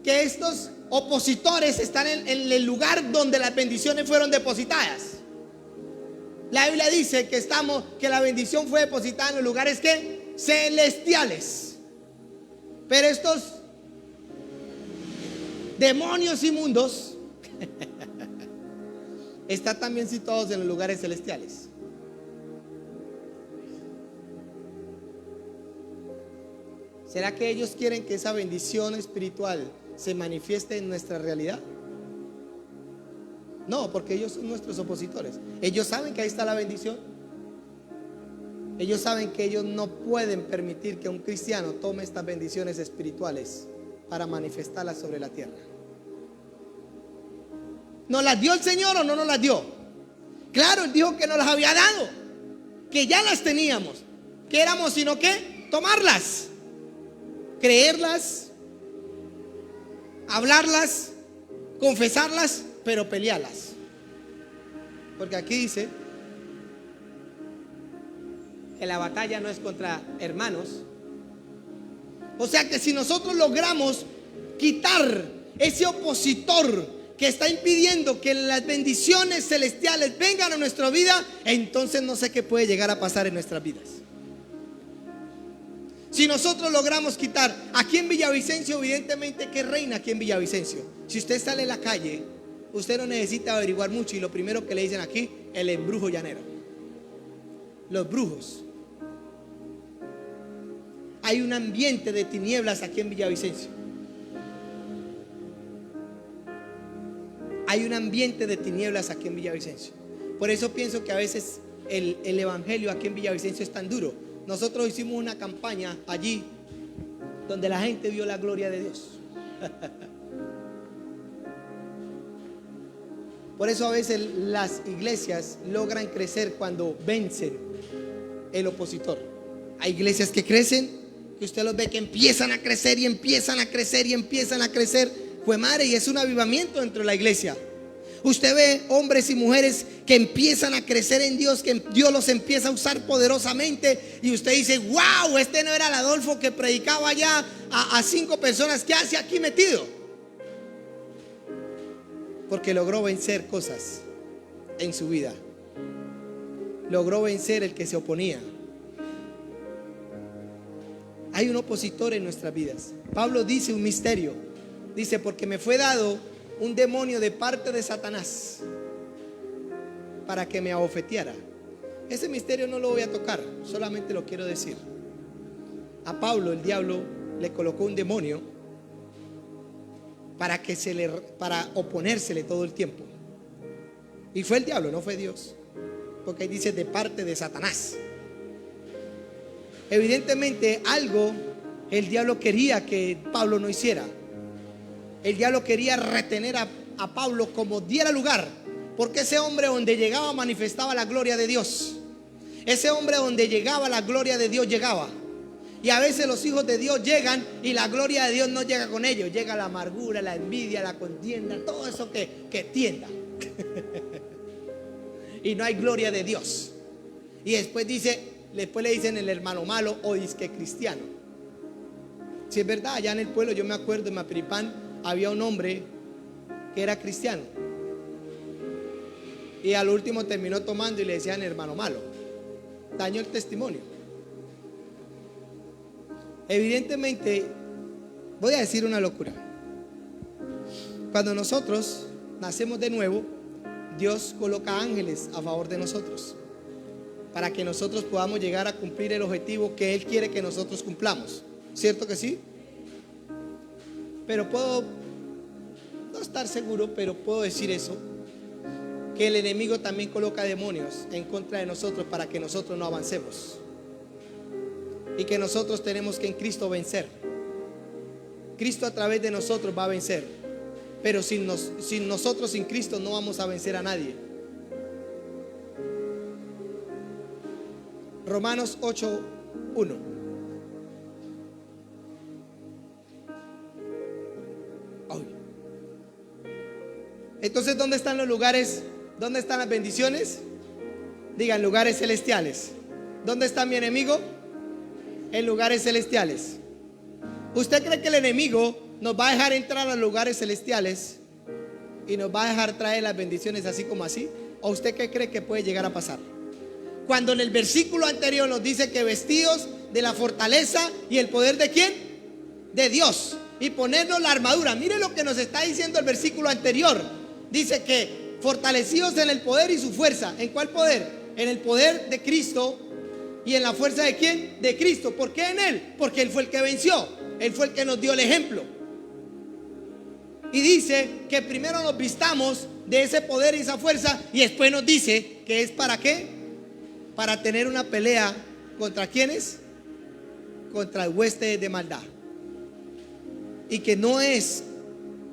que estos opositores están en el lugar donde las bendiciones fueron depositadas. La Biblia dice que la bendición fue depositada en los lugares ¿qué? Celestiales. Pero estos demonios inmundos están también situados en los lugares celestiales. ¿Será que ellos quieren que esa bendición espiritual se manifieste en nuestra realidad? No, porque ellos son nuestros opositores. Ellos saben que ahí está la bendición. Ellos saben que ellos no pueden permitir que un cristiano tome estas bendiciones espirituales para manifestarlas sobre la tierra. ¿Nos las dio el Señor o no nos las dio? Claro, Él dijo que nos las había dado, que ya las teníamos, que éramos sino que tomarlas, creerlas, hablarlas, confesarlas, pero pelearlas. Porque aquí dice que la batalla no es contra hermanos. O sea que si nosotros logramos quitar ese opositor que está impidiendo que las bendiciones celestiales vengan a nuestra vida, entonces no sé qué puede llegar a pasar en nuestras vidas. Si nosotros logramos quitar, aquí en Villavicencio, evidentemente, ¿qué reina aquí en Villavicencio? Si usted sale a la calle, usted no necesita averiguar mucho y lo primero que le dicen aquí, el embrujo llanero. Los brujos. Hay un ambiente de tinieblas aquí en Villavicencio. Hay un ambiente de tinieblas aquí en Villavicencio. Por eso pienso que a veces el evangelio aquí en Villavicencio es tan duro. Nosotros hicimos una campaña allí donde la gente vio la gloria de Dios. Por eso a veces las iglesias logran crecer cuando vencen el opositor. Hay iglesias que crecen, que usted los ve que empiezan a crecer y empiezan a crecer y empiezan a crecer. Pues madre, y es un avivamiento dentro de la iglesia. Usted ve hombres y mujeres que empiezan a crecer en Dios, que Dios los empieza a usar poderosamente. Y usted dice, wow, este no era el Adolfo que predicaba allá a 5 personas. ¿Qué hace aquí metido? Porque logró vencer cosas en su vida. Logró vencer el que se oponía. Hay un opositor en nuestras vidas. Pablo dice un misterio. Dice, porque me fue dado un demonio de parte de Satanás para que me abofeteara. Ese misterio no lo voy a tocar, solamente lo quiero decir. A Pablo el diablo le colocó un demonio para oponérsele todo el tiempo. Y fue el diablo, no fue Dios. Porque ahí dice de parte de Satanás. Evidentemente algo el diablo quería que Pablo no hiciera. El diablo quería retener a Pablo como diera lugar, porque ese hombre donde llegaba manifestaba la gloria de Dios. Ese hombre donde llegaba la gloria de Dios llegaba. Y a veces los hijos de Dios llegan y la gloria de Dios no llega con ellos. Llega la amargura, la envidia, la contienda, todo eso que tienda. Y no hay gloria de Dios. Y después le dicen el hermano malo o disque cristiano. Si es verdad, allá en el pueblo yo me acuerdo, en Mapiripán había un hombre que era cristiano. Y al último terminó tomando y le decían hermano malo. Dañó el testimonio. Evidentemente, voy a decir una locura. Cuando nosotros nacemos de nuevo, Dios coloca ángeles a favor de nosotros para que nosotros podamos llegar a cumplir el objetivo que Él quiere que nosotros cumplamos. ¿Cierto que sí? Pero puedo no estar seguro, pero puedo decir eso, que el enemigo también coloca demonios en contra de nosotros para que nosotros no avancemos. Y que nosotros tenemos que en Cristo vencer. Cristo a través de nosotros va a vencer. Pero sin nosotros, sin Cristo, no vamos a vencer a nadie. Romanos 8:1. Entonces, ¿dónde están los lugares? ¿Dónde están las bendiciones? Digan, lugares celestiales. ¿Dónde está mi enemigo? En lugares celestiales. ¿Usted cree que el enemigo nos va a dejar entrar a los lugares celestiales y nos va a dejar traer las bendiciones así como así? ¿O usted qué cree que puede llegar a pasar? Cuando en el versículo anterior nos dice que vestidos de la fortaleza y el poder ¿de quién? De Dios. Y ponernos la armadura. Mire lo que nos está diciendo el versículo anterior. Dice que fortalecidos en el poder y su fuerza. ¿En cuál poder? En el poder de Cristo. ¿Y en la fuerza de quién? De Cristo. ¿Por qué en Él? Porque Él fue el que venció. Él fue el que nos dio el ejemplo. Y dice que primero nos vistamos de ese poder y esa fuerza. Y después nos dice que es ¿para qué? Para tener una pelea. ¿Contra quiénes? Contra el hueste de maldad. Y que no es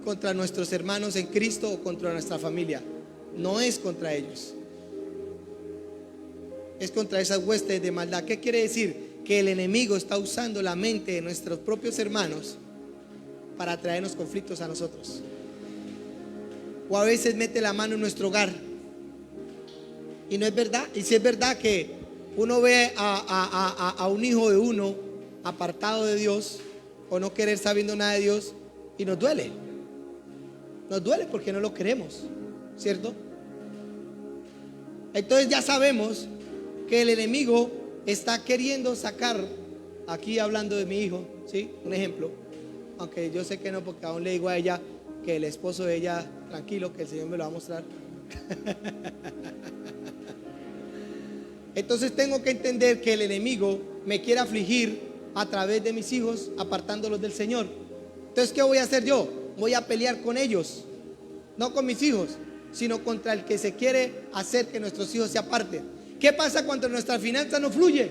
contra nuestros hermanos en Cristo o contra nuestra familia. No es contra ellos. Es contra esas huestes de maldad. ¿Qué quiere decir? Que el enemigo está usando la mente de nuestros propios hermanos para traernos conflictos a nosotros. O a veces mete la mano en nuestro hogar. Y no es verdad. Y si es verdad que uno ve a un hijo de uno apartado de Dios o no querer sabiendo nada de Dios, y nos duele. Nos duele porque no lo queremos, ¿cierto? Entonces ya sabemos que el enemigo está queriendo sacar, aquí hablando de mi hijo, ¿sí? Un ejemplo, aunque yo sé que no, porque aún le digo a ella que el esposo de ella, tranquilo, que el Señor me lo va a mostrar. Entonces tengo que entender que el enemigo me quiere afligir a través de mis hijos, apartándolos del Señor. Entonces, ¿qué voy a hacer yo? Voy a pelear con ellos, no con mis hijos, sino contra el que se quiere hacer que nuestros hijos se aparten. ¿Qué pasa cuando nuestra finanza no fluye?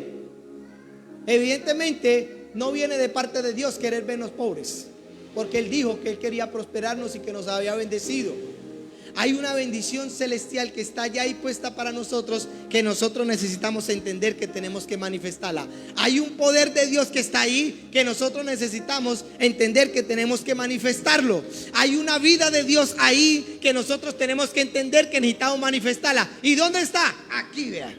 Evidentemente no viene de parte de Dios querer vernos pobres, porque Él dijo que Él quería prosperarnos y que nos había bendecido. Hay una bendición celestial que está ya ahí puesta para nosotros, que nosotros necesitamos entender que tenemos que manifestarla. Hay un poder de Dios que está ahí, que nosotros necesitamos entender que tenemos que manifestarlo. Hay una vida de Dios ahí que nosotros tenemos que entender que necesitamos manifestarla. ¿Y dónde está? Aquí, vea.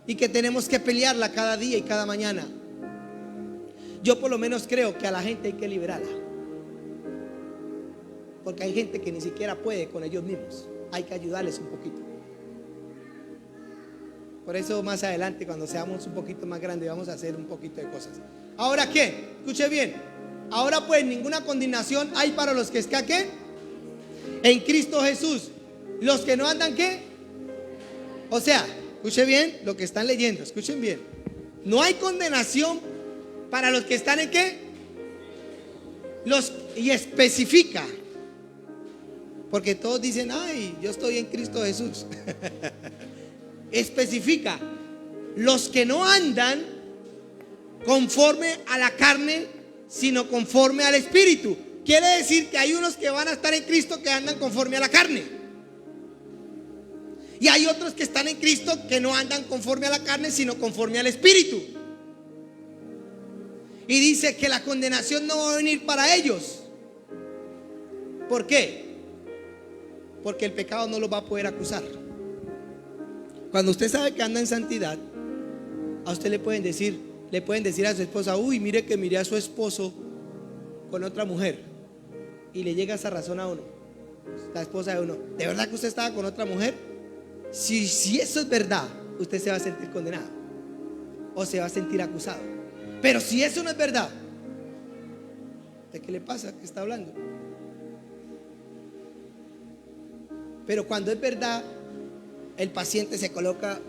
Y que tenemos que pelearla cada día y cada mañana. Yo por lo menos creo que a la gente hay que liberarla, porque hay gente que ni siquiera puede con ellos mismos. Hay que ayudarles un poquito. Por eso más adelante, cuando seamos un poquito más grandes, vamos a hacer un poquito de cosas. ¿Ahora qué? Escuche bien. Ahora pues ninguna condenación hay para los que están ¿qué? En Cristo Jesús. Los que no andan ¿qué? O sea, escuche bien lo que están leyendo. Escuchen bien. No hay condenación para los que están en ¿qué? Y especifica. Porque todos dicen, ay, yo estoy en Cristo Jesús. Especifica. los que no andan conforme a la carne, sino conforme al Espíritu. Quiere decir que hay unos que van a estar en Cristo que andan conforme a la carne, y hay otros que están en Cristo que no andan conforme a la carne, sino conforme al Espíritu. Y dice que la condenación no va a venir para ellos. ¿Por qué? Porque el pecado no los va a poder acusar. Cuando usted sabe que anda en santidad, a usted le pueden decir a su esposa: uy, mire que miré a su esposo con otra mujer. Y le llega esa razón a uno, la esposa de uno: ¿de verdad que usted estaba con otra mujer? Si eso es verdad, usted se va a sentir condenado o se va a sentir acusado. Pero si eso no es verdad, ¿de qué le pasa? ¿Qué está hablando? Pero cuando es verdad, el paciente se coloca,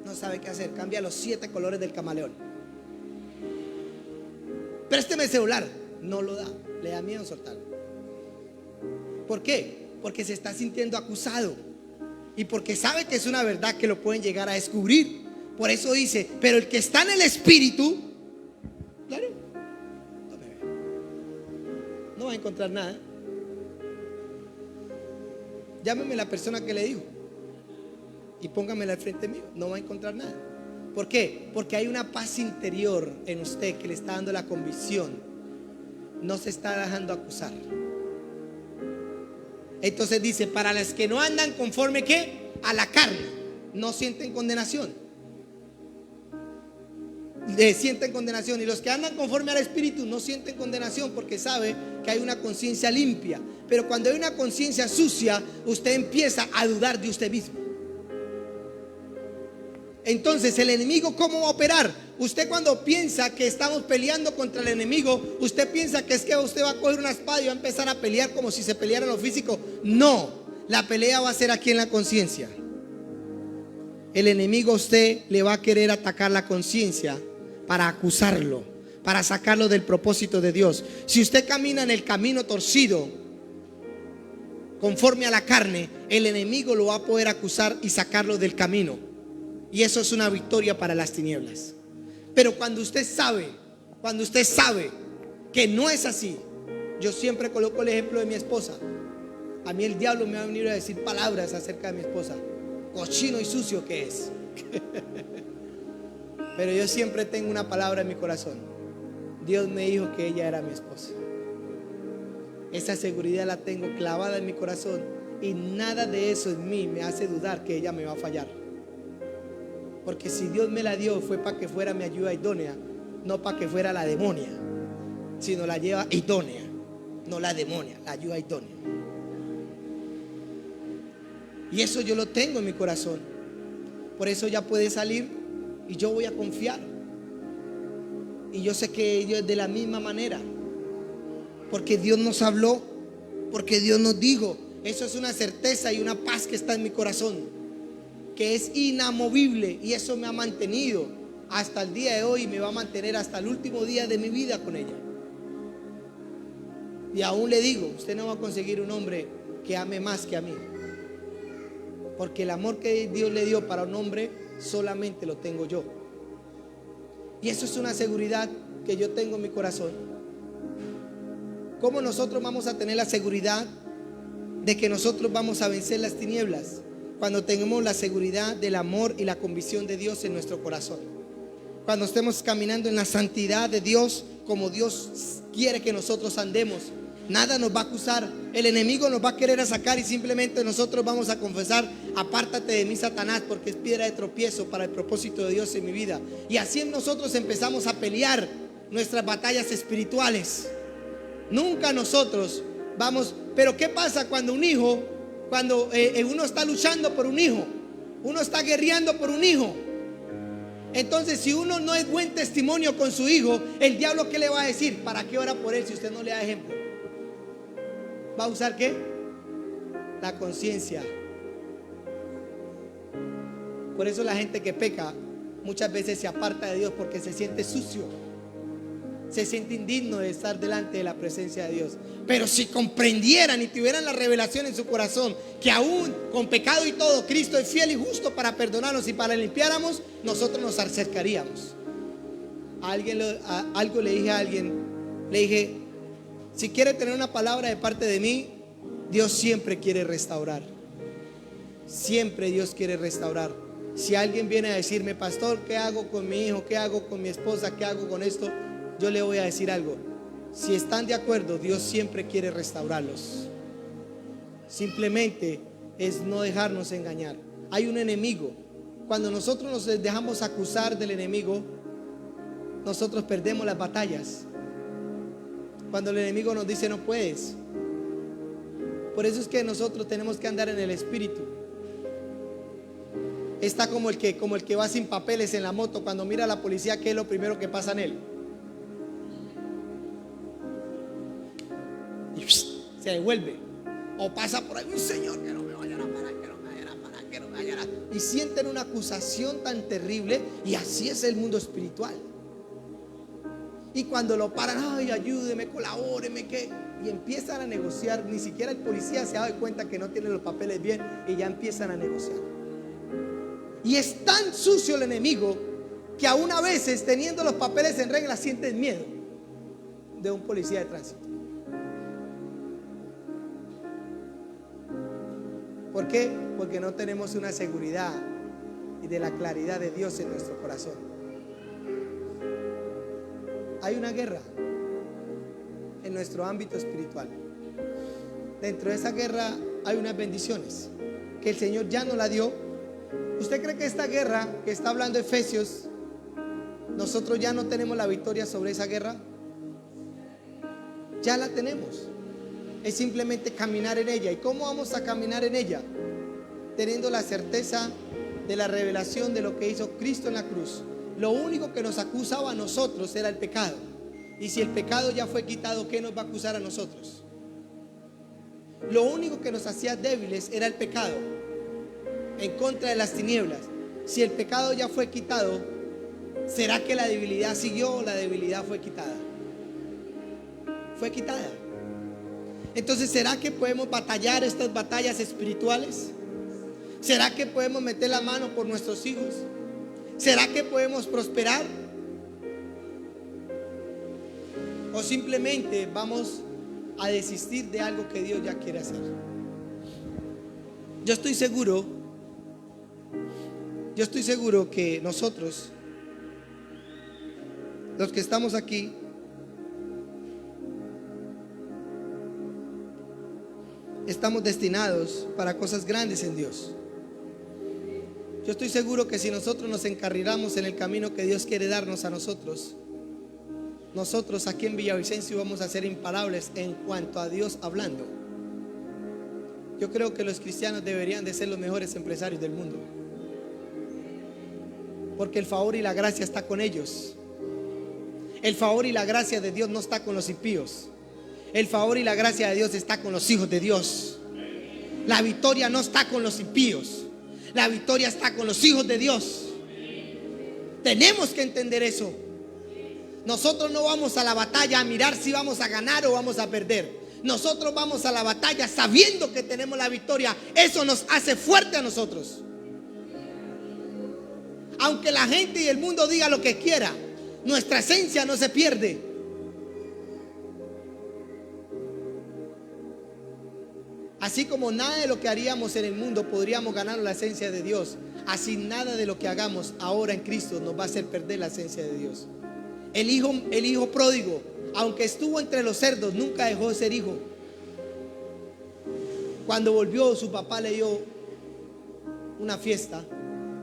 no sabe qué hacer, cambia los 7 colores del camaleón. Présteme el celular, no lo da, le da miedo soltarlo. ¿Por qué? Porque se está sintiendo acusado y porque sabe que es una verdad que lo pueden llegar a descubrir. Por eso dice: pero el que está en el Espíritu, claro, no va a encontrar nada. Llámeme la persona que le dijo y póngamela al frente mío, no va a encontrar nada. ¿Por qué? Porque hay una paz interior en usted que le está dando la convicción. No se está dejando acusar. Entonces dice: para los que no andan conforme ¿qué? A la carne, no sienten condenación. Sienten condenación. Y los que andan conforme al Espíritu no sienten condenación, porque sabe que hay una conciencia limpia. Pero cuando hay una conciencia sucia, usted empieza a dudar de usted mismo. Entonces, el enemigo, ¿cómo va a operar? Usted, cuando piensa que estamos peleando contra el enemigo, usted piensa que es que usted va a coger una espada y va a empezar a pelear como si se peleara en lo físico. No, la pelea va a ser aquí en la conciencia. El enemigo a usted le va a querer atacar la conciencia para acusarlo, para sacarlo del propósito de Dios. Si usted camina en el camino torcido, conforme a la carne, el enemigo lo va a poder acusar y sacarlo del camino. Y eso es una victoria para las tinieblas. Pero cuando usted sabe que no es así, yo siempre coloco el ejemplo de mi esposa. A mí el diablo me va a venir a decir palabras acerca de mi esposa, cochino y sucio que es. Pero yo siempre tengo una palabra en mi corazón: Dios me dijo que ella era mi esposa. Esa seguridad la tengo clavada en mi corazón, y nada de eso en mí me hace dudar que ella me va a fallar. Porque si Dios me la dio, fue para que fuera mi ayuda idónea, no para que fuera la demonia, sino la lleva idónea, no la demonia, la ayuda idónea. Y eso yo lo tengo en mi corazón. Por eso ella puede salir y yo voy a confiar. Y yo sé que ellos de la misma manera, porque Dios nos habló, porque Dios nos dijo. Eso es una certeza y una paz que está en mi corazón, que es inamovible, y eso me ha mantenido hasta el día de hoy y me va a mantener hasta el último día de mi vida con ella. Y aún le digo: usted no va a conseguir un hombre que ame más que a mí, porque el amor que Dios le dio para un hombre solamente lo tengo yo. Y eso es una seguridad que yo tengo en mi corazón. ¿Cómo nosotros vamos a tener la seguridad de que nosotros vamos a vencer las tinieblas? Cuando tengamos la seguridad del amor y la convicción de Dios en nuestro corazón. Cuando estemos caminando en la santidad de Dios, como Dios quiere que nosotros andemos, nada nos va a acusar. El enemigo nos va a querer sacar y simplemente nosotros vamos a confesar: apártate de mí, Satanás, porque es piedra de tropiezo para el propósito de Dios en mi vida. Y así nosotros empezamos a pelear nuestras batallas espirituales. Nunca nosotros vamos. Pero ¿qué pasa cuando un hijo, cuando uno está luchando por un hijo, uno está guerreando por un hijo? Entonces, si uno no es buen testimonio con su hijo, el diablo, ¿qué le va a decir? ¿Para qué ora por él si usted no le da ejemplo? ¿Va a usar qué? La conciencia. Por eso la gente que peca muchas veces se aparta de Dios, porque se siente sucio. se siente indigno de estar delante de la presencia de Dios. Pero si comprendieran y tuvieran la revelación en su corazón que aún con pecado y todo, Cristo es fiel y justo para perdonarnos y para limpiáramos, nosotros nos acercaríamos. Algo le dije a alguien, le dije: si quiere tener una palabra de parte de mí, Dios siempre quiere restaurar. Siempre Dios quiere restaurar. Si alguien viene a decirme: pastor, ¿qué hago con mi hijo? ¿Qué hago con mi esposa? ¿Qué hago con esto? Yo le voy a decir algo: si están de acuerdo, Dios siempre quiere restaurarlos. Simplemente es no dejarnos engañar. Hay un enemigo. Cuando nosotros nos dejamos acusar del enemigo, nosotros perdemos las batallas. Cuando el enemigo nos dice: no puedes. Por eso es que nosotros tenemos que andar en el Espíritu. Está como el que va sin papeles en la moto. Cuando mira a la policía, ¿qué es lo primero que pasa en él? Y se devuelve. O pasa por ahí: un señor, que no me vayan a parar, que no me vayan a parar, que no me vayan a... Y sienten una acusación tan terrible. Y así es el mundo espiritual. Y cuando lo paran: ay, ayúdeme, colabóreme, ¿qué? Y empiezan a negociar. Ni siquiera el policía se da cuenta que no tiene los papeles bien, y ya empiezan a negociar. Y es tan sucio el enemigo que aún a veces, teniendo los papeles en regla, sienten miedo de un policía de tránsito. ¿Por qué? Porque no tenemos una seguridad y de la claridad de Dios en nuestro corazón. Hay una guerra en nuestro ámbito espiritual. Dentro de esa guerra hay unas bendiciones que el Señor ya nos la dio. ¿Usted cree que esta guerra que está hablando Efesios, nosotros ya no tenemos la victoria sobre esa guerra? Ya la tenemos. Es simplemente caminar en ella. ¿Y cómo vamos a caminar en ella? Teniendo la certeza de la revelación de lo que hizo Cristo en la cruz. Lo único que nos acusaba a nosotros era el pecado. Y si el pecado ya fue quitado, ¿qué nos va a acusar a nosotros? Lo único que nos hacía débiles era el pecado, en contra de las tinieblas. Si el pecado ya fue quitado, ¿será que la debilidad siguió o la debilidad fue quitada? Fue quitada. Entonces, ¿será que podemos batallar estas batallas espirituales? ¿Será que podemos meter la mano por nuestros hijos? ¿Será que podemos prosperar? ¿O simplemente vamos a desistir de algo que Dios ya quiere hacer? Yo estoy seguro que nosotros, los que estamos aquí, estamos destinados para cosas grandes en Dios. Yo estoy seguro que si nosotros nos encarrilamos en el camino que Dios quiere darnos a nosotros aquí en Villavicencio vamos a ser imparables en cuanto a Dios hablando. Yo creo que los cristianos deberían de ser los mejores empresarios del mundo, porque el favor y la gracia está con ellos. El favor y la gracia de Dios no está con los impíos. El favor y la gracia de Dios está con los hijos de Dios. La victoria no está con los impíos. La victoria está con los hijos de Dios. Tenemos que entender eso. Nosotros no vamos a la batalla a mirar si vamos a ganar o vamos a perder. Nosotros vamos a la batalla sabiendo que tenemos la victoria. Eso nos hace fuerte a nosotros. Aunque la gente y el mundo diga lo que quiera, nuestra esencia no se pierde. Así como nada de lo que haríamos en el mundo podríamos ganar la esencia de Dios, así nada de lo que hagamos ahora en Cristo nos va a hacer perder la esencia de Dios. El hijo pródigo, aunque estuvo entre los cerdos, nunca dejó de ser hijo. Cuando volvió, su papá le dio una fiesta.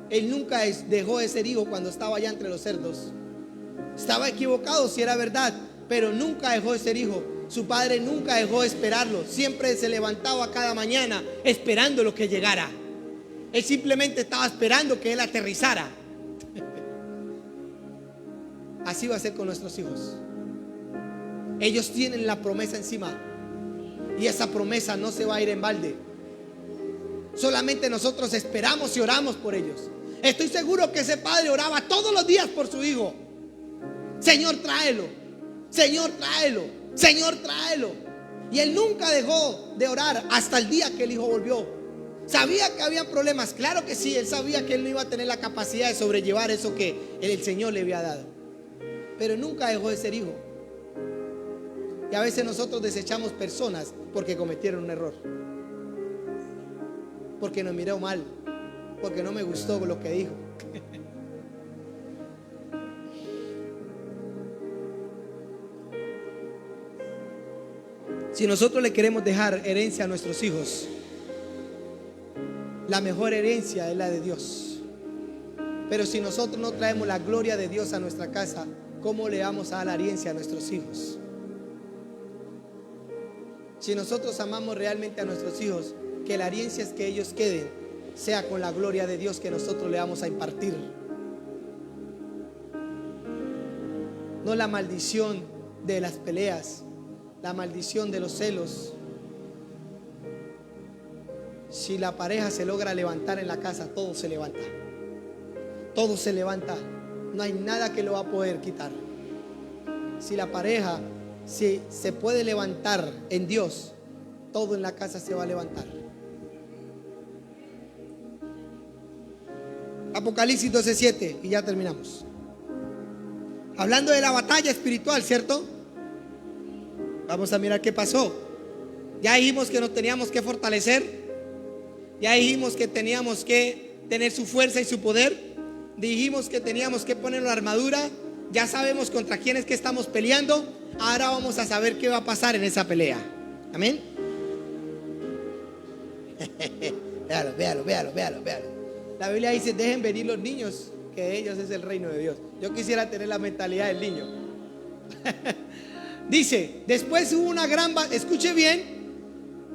Él nunca dejó de ser hijo cuando estaba allá entre los cerdos. Estaba equivocado si era verdad, pero nunca dejó de ser hijo. Su padre nunca dejó de esperarlo. Siempre se levantaba cada mañana esperando lo que llegara. Él simplemente estaba esperando que él aterrizara. Así va a ser con nuestros hijos. Ellos tienen la promesa encima, y esa promesa no se va a ir en balde. Solamente nosotros esperamos y oramos por ellos. Estoy seguro que ese padre oraba todos los días por su hijo. Señor, tráelo. Señor, tráelo, Señor, tráelo. Y él nunca dejó de orar hasta el día que el hijo volvió. Sabía que había problemas, claro que sí, él sabía que él no iba a tener la capacidad de sobrellevar eso que el Señor le había dado, pero nunca dejó de ser hijo. Y a veces nosotros desechamos personas porque cometieron un error, porque nos miró mal, porque no me gustó lo que dijo. Si nosotros le queremos dejar herencia a nuestros hijos, la mejor herencia es la de Dios. Pero si nosotros no traemos la gloria de Dios a nuestra casa, ¿cómo le vamos a dar la herencia a nuestros hijos? Si nosotros amamos realmente a nuestros hijos, que la herencia es que ellos queden, sea con la gloria de Dios que nosotros le vamos a impartir. No la maldición de las peleas, la maldición de los celos. Si la pareja se logra levantar en la casa, todo se levanta. Todo se levanta. No hay nada que lo va a poder quitar. Si la pareja se puede levantar en Dios, todo en la casa se va a levantar. Apocalipsis 12:7 y ya terminamos. Hablando de la batalla espiritual, ¿cierto? Vamos a mirar qué pasó. Ya dijimos que nos teníamos que fortalecer. Ya dijimos que teníamos que tener su fuerza y su poder. Dijimos que teníamos que poner la armadura. Ya sabemos contra quién es que estamos peleando. Ahora vamos a saber qué va a pasar en esa pelea. Amén. Véalo. La Biblia dice: dejen venir los niños, que de ellos es el reino de Dios. Yo quisiera tener la mentalidad del niño. Dice: después hubo una gran batalla. Escuche bien.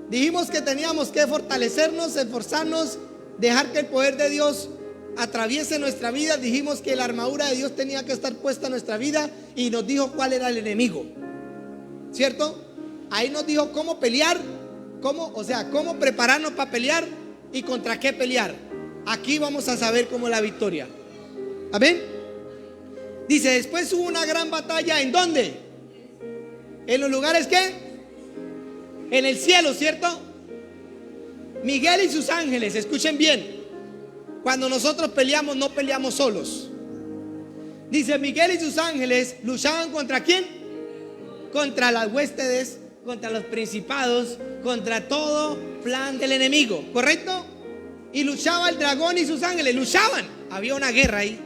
Dijimos que teníamos que fortalecernos, esforzarnos, dejar que el poder de Dios atraviese nuestra vida. Dijimos que la armadura de Dios tenía que estar puesta en nuestra vida y nos dijo cuál era el enemigo, ¿cierto? Ahí nos dijo cómo pelear, cómo prepararnos para pelear y contra qué pelear. Aquí vamos a saber cómo es la victoria. Amén. Dice: después hubo una gran batalla. ¿En dónde? ¿En los lugares qué? En el cielo, ¿cierto? Miguel y sus ángeles, escuchen bien. Cuando nosotros peleamos, no peleamos solos. Dice: Miguel y sus ángeles luchaban ¿contra quién? Contra las huestes, contra los principados, contra todo plan del enemigo, ¿correcto? Y luchaba el dragón y sus ángeles, luchaban. Había una guerra ahí.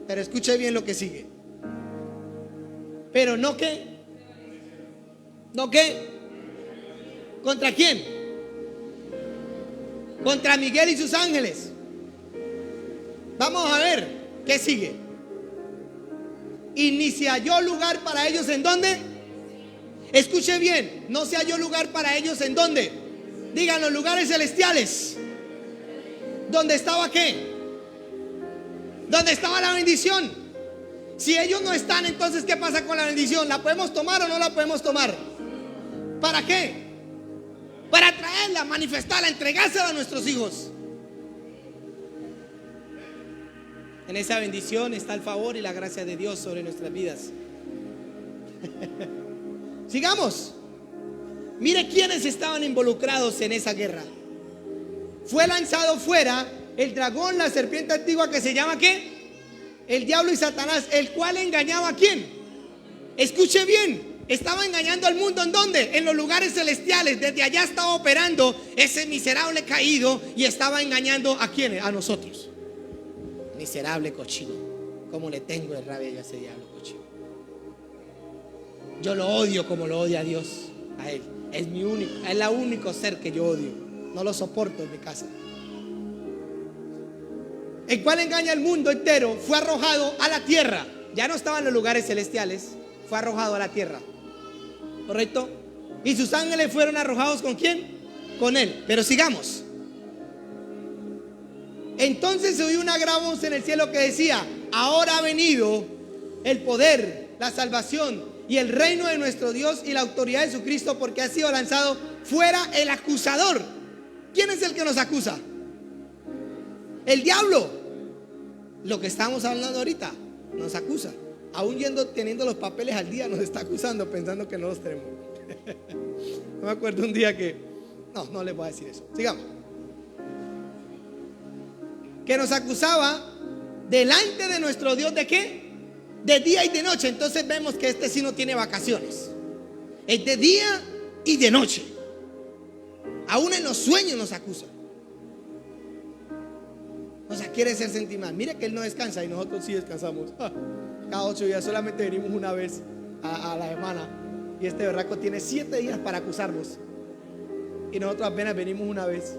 Pero escuche bien lo que sigue. Pero no que, no que. ¿Contra quién? Contra Miguel y sus ángeles. Vamos a ver qué sigue. Y ni se halló lugar para ellos. ¿En dónde? Escuche bien. No se halló lugar para ellos. ¿En dónde? Digan: los lugares celestiales. ¿Dónde estaba qué? ¿Dónde estaba la bendición? Si ellos no están, entonces ¿qué pasa con la bendición? ¿La podemos tomar o no la podemos tomar? ¿Para qué? Para traerla, manifestarla, entregársela a nuestros hijos. En esa bendición está el favor y la gracia de Dios sobre nuestras vidas. Sigamos. Mire quiénes estaban involucrados en esa guerra. Fue lanzado fuera el dragón, la serpiente antigua, que se llama ¿qué? El diablo y Satanás, el cual engañaba ¿a quién? Escuche bien. Estaba engañando al mundo. ¿En dónde? En los lugares celestiales. Desde allá estaba operando ese miserable caído y estaba engañando ¿a quiénes? A nosotros. Miserable cochino. Como le tengo de rabia yo a ese diablo cochino. Yo lo odio como lo odia a Dios. A él. Es mi único, es el único ser que yo odio. No lo soporto en mi casa. El cual engaña al mundo entero. Fue arrojado a la tierra. Ya no estaba en los lugares celestiales. Fue arrojado a la tierra. ¿Correcto? Y sus ángeles fueron arrojados ¿con quién? Con él. Pero sigamos. Entonces se oyó una gran voz en el cielo que decía: ahora ha venido el poder, la salvación y el reino de nuestro Dios y la autoridad de su Cristo, porque ha sido lanzado fuera el acusador. ¿Quién es el que nos acusa? El diablo. Lo que estamos hablando ahorita nos acusa. aún teniendo los papeles al día, nos está acusando pensando que no los tenemos. No me acuerdo un día que, no les voy a decir eso. Sigamos. Que nos acusaba delante de nuestro Dios, ¿de qué? De día y de noche. Entonces vemos que este sí no tiene vacaciones. Es de día y de noche. Aún en los sueños nos acusa. O sea, quiere ser sentir mal. Mire que él no descansa y nosotros sí descansamos. Cada 8 días, solamente venimos una vez a la semana. Y este berraco tiene 7 días para acusarnos. Y nosotros apenas venimos una vez.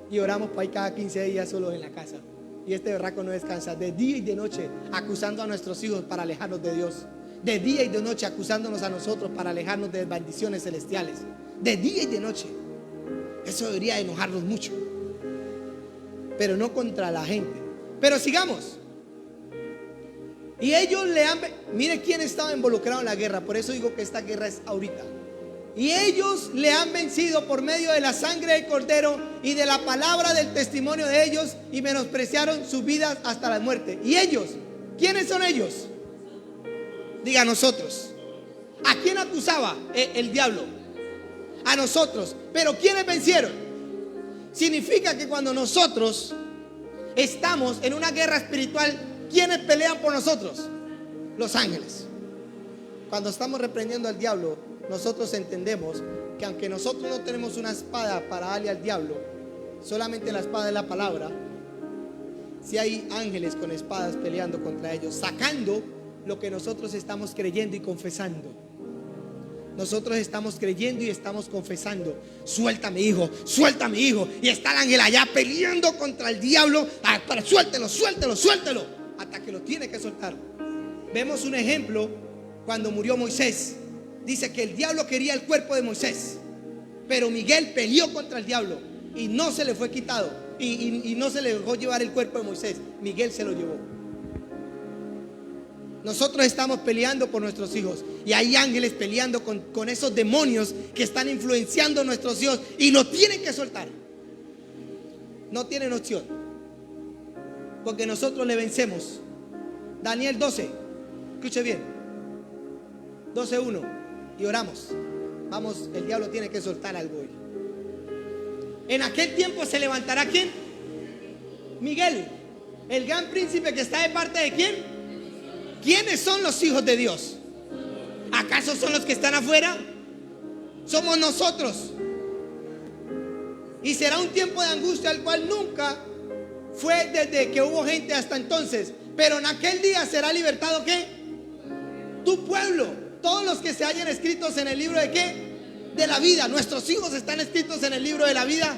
Y oramos para ir cada 15 días solos en la casa. Y este berraco no descansa de día y de noche, acusando a nuestros hijos para alejarnos de Dios. De día y de noche acusándonos a nosotros para alejarnos de bendiciones celestiales. De día y de noche. Eso debería enojarnos mucho, pero no contra la gente. Pero sigamos. Y ellos mire quién estaba involucrado en la guerra. Por eso digo que esta guerra es ahorita. Y ellos le han vencido por medio de la sangre del Cordero y de la palabra del testimonio de ellos, y menospreciaron sus vidas hasta la muerte. ¿Y ellos? ¿Quiénes son ellos? Diga, nosotros. ¿A quién acusaba el diablo? A nosotros. Pero ¿quiénes vencieron? Significa que cuando nosotros estamos en una guerra espiritual, ¿quiénes pelean por nosotros? Los ángeles. Cuando estamos reprendiendo al diablo, nosotros entendemos que aunque nosotros no tenemos una espada para darle al diablo, solamente la espada es la palabra. Si hay ángeles con espadas peleando contra ellos, sacando lo que nosotros estamos creyendo y confesando. Nosotros estamos creyendo y estamos confesando: suelta a mi hijo, suelta a mi hijo. Y está el ángel allá peleando contra el diablo. Para suéltelo, suéltelo, suéltelo, hasta que lo tiene que soltar. Vemos un ejemplo cuando murió Moisés. Dice que el diablo quería el cuerpo de Moisés, pero Miguel peleó contra el diablo y no se le fue quitado, y no se le dejó llevar el cuerpo de Moisés. Miguel se lo llevó. Nosotros estamos peleando por nuestros hijos, y hay ángeles peleando con esos demonios que están influenciando a nuestros hijos, y lo tienen que soltar. No tienen opción, porque nosotros le vencemos. Daniel 12, escuche bien, 12:1. Y oramos. Vamos, el diablo tiene que soltar algo hoy. En aquel tiempo se levantará ¿quién? Miguel, el gran príncipe, que está de parte de ¿quién? ¿Quiénes son los hijos de Dios? ¿Acaso son los que están afuera? Somos nosotros. Y será un tiempo de angustia, el cual nunca fue desde que hubo gente hasta entonces. Pero en aquel día será libertado ¿qué? Tu pueblo. Todos los que se hayan escritos en el libro de ¿qué? De la vida. ¿Nuestros hijos están escritos en el libro de la vida?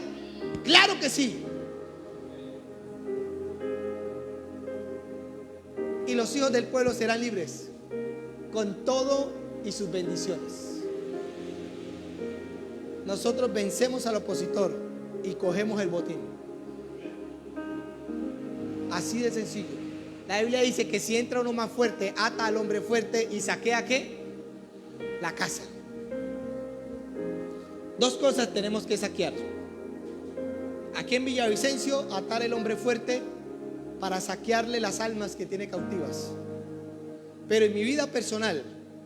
Claro que sí. Y los hijos del pueblo serán libres, con todo y sus bendiciones. Nosotros vencemos al opositor y cogemos el botín. Así de sencillo. La Biblia dice que si entra uno más fuerte, ata al hombre fuerte y saquea ¿qué? La casa. Dos cosas tenemos que saquear. Aquí en Villavicencio, atar el hombre fuerte para saquearle las almas que tiene cautivas. Pero en mi vida personal,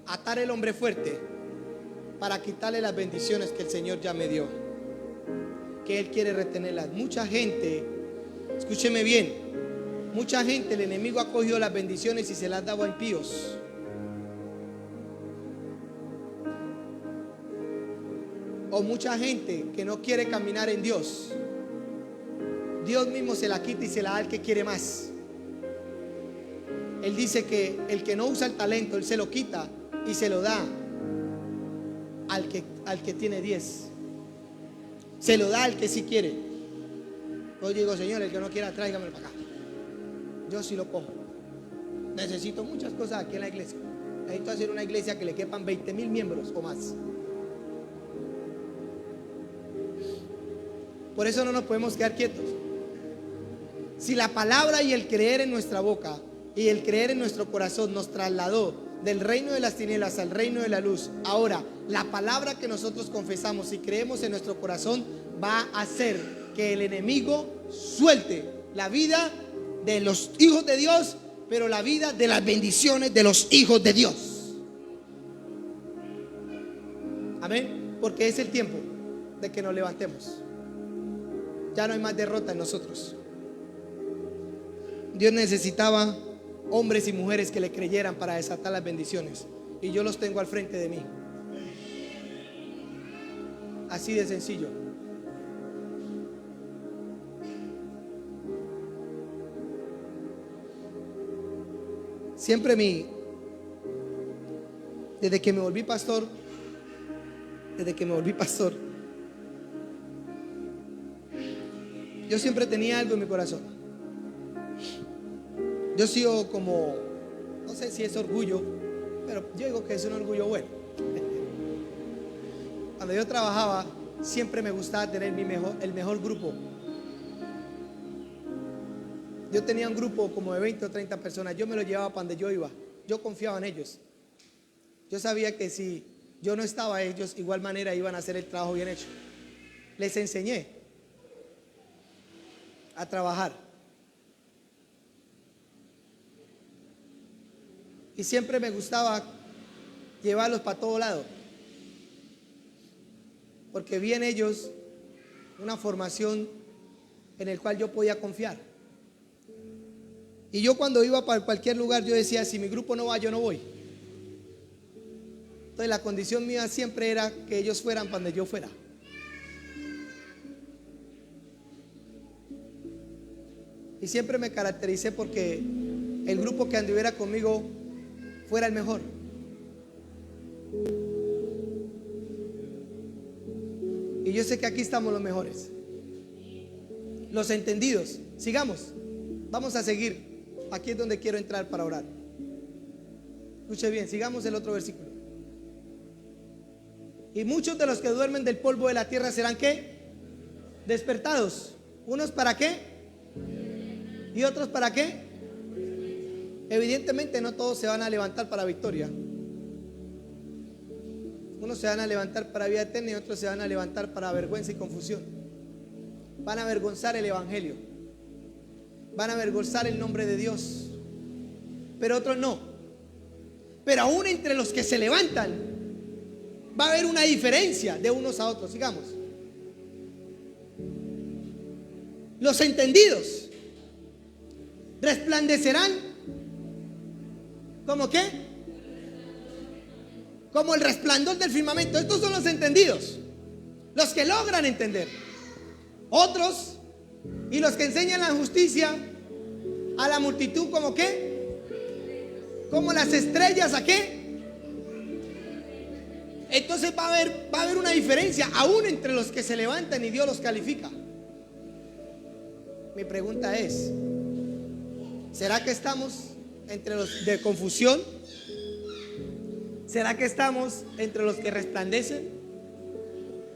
atar el hombre fuerte para quitarle las bendiciones que el Señor ya me dio, que Él quiere retenerlas. Mucha gente, escúcheme bien, mucha gente, el enemigo ha cogido las bendiciones y se las ha dado a impíos. O mucha gente que no quiere caminar en Dios, Dios mismo se la quita y se la da al que quiere más. Él dice que el que no usa el talento, Él se lo quita y se lo da al que tiene 10. Se lo da al que sí quiere. Yo digo: Señor, el que no quiera, tráigamelo para acá. Yo sí lo cojo. Necesito muchas cosas aquí en la iglesia. Necesito hacer una iglesia que le quepan 20,000 miembros o más. Por eso no nos podemos quedar quietos. Si la palabra y el creer en nuestra boca y el creer en nuestro corazón nos trasladó del reino de las tinieblas al reino de la luz, ahora la palabra que nosotros confesamos y creemos en nuestro corazón va a hacer que el enemigo suelte la vida de los hijos de Dios, pero la vida de las bendiciones de los hijos de Dios. Amén. Porque es el tiempo de que nos levantemos. Ya no hay más derrota en nosotros. Dios necesitaba hombres y mujeres que le creyeran para desatar las bendiciones, y yo los tengo al frente de mí. Así de sencillo. Siempre desde que me volví pastor, yo siempre tenía algo en mi corazón. Yo sigo como, no sé si es orgullo, pero yo digo que es un orgullo bueno. Cuando yo trabajaba, siempre me gustaba tener el mejor grupo. Yo tenía un grupo como de 20 o 30 personas. Yo me lo llevaba para donde yo iba. Yo confiaba en ellos. Yo sabía que si yo no estaba, ellos igual manera iban a hacer el trabajo bien hecho. Les enseñé a trabajar. Y siempre me gustaba llevarlos para todo lado, porque vi en ellos una formación en el cual yo podía confiar. Y yo cuando iba para cualquier lugar, yo decía, si mi grupo no va, yo no voy. Entonces la condición mía siempre era que ellos fueran para donde yo fuera. Y siempre me caractericé porque el grupo que anduviera conmigo fuera el mejor. Y yo sé que aquí estamos los mejores, los entendidos. Sigamos, vamos a seguir. Aquí es donde quiero entrar para orar. Escuche bien, sigamos el otro versículo. Y muchos de los que duermen del polvo de la tierra serán ¿qué? Despertados. ¿Unos para qué? ¿Y otros para qué? Evidentemente no todos se van a levantar para victoria. Unos se van a levantar para vida eterna y otros se van a levantar para vergüenza y confusión. Van a avergonzar el evangelio, van a avergonzar el nombre de Dios. Pero otros no. Pero aún entre los que se levantan va a haber una diferencia de unos a otros. Sigamos. Los entendidos resplandecerán ¿como qué? Como el resplandor del firmamento. Estos son los entendidos, los que logran entender. Otros, y los que enseñan la justicia a la multitud, ¿como qué? Como las estrellas, ¿a qué? Entonces va a haber una diferencia aún entre los que se levantan y Dios los califica. Mi pregunta es, ¿será que estamos entre los de confusión? ¿Será que estamos entre los que resplandecen?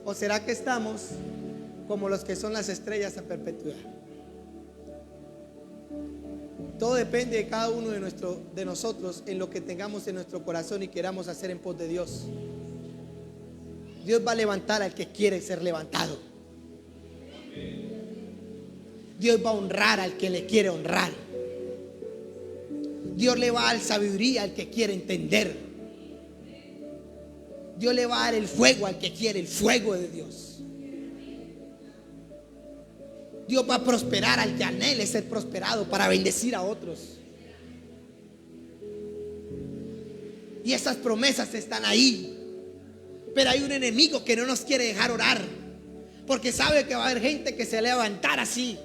¿O será que estamos como los que son las estrellas a perpetuidad? Todo depende de cada uno de nosotros, en lo que tengamos en nuestro corazón y queramos hacer en pos de Dios. Dios va a levantar al que quiere ser levantado. Dios va a honrar al que le quiere honrar. Dios le va a dar sabiduría al que quiere entender. Dios le va a dar el fuego al que quiere el fuego de Dios. Dios va a prosperar al que anhele ser prosperado para bendecir a otros. Y esas promesas están ahí. Pero hay un enemigo que no nos quiere dejar orar, porque sabe que va a haber gente que se levantará así.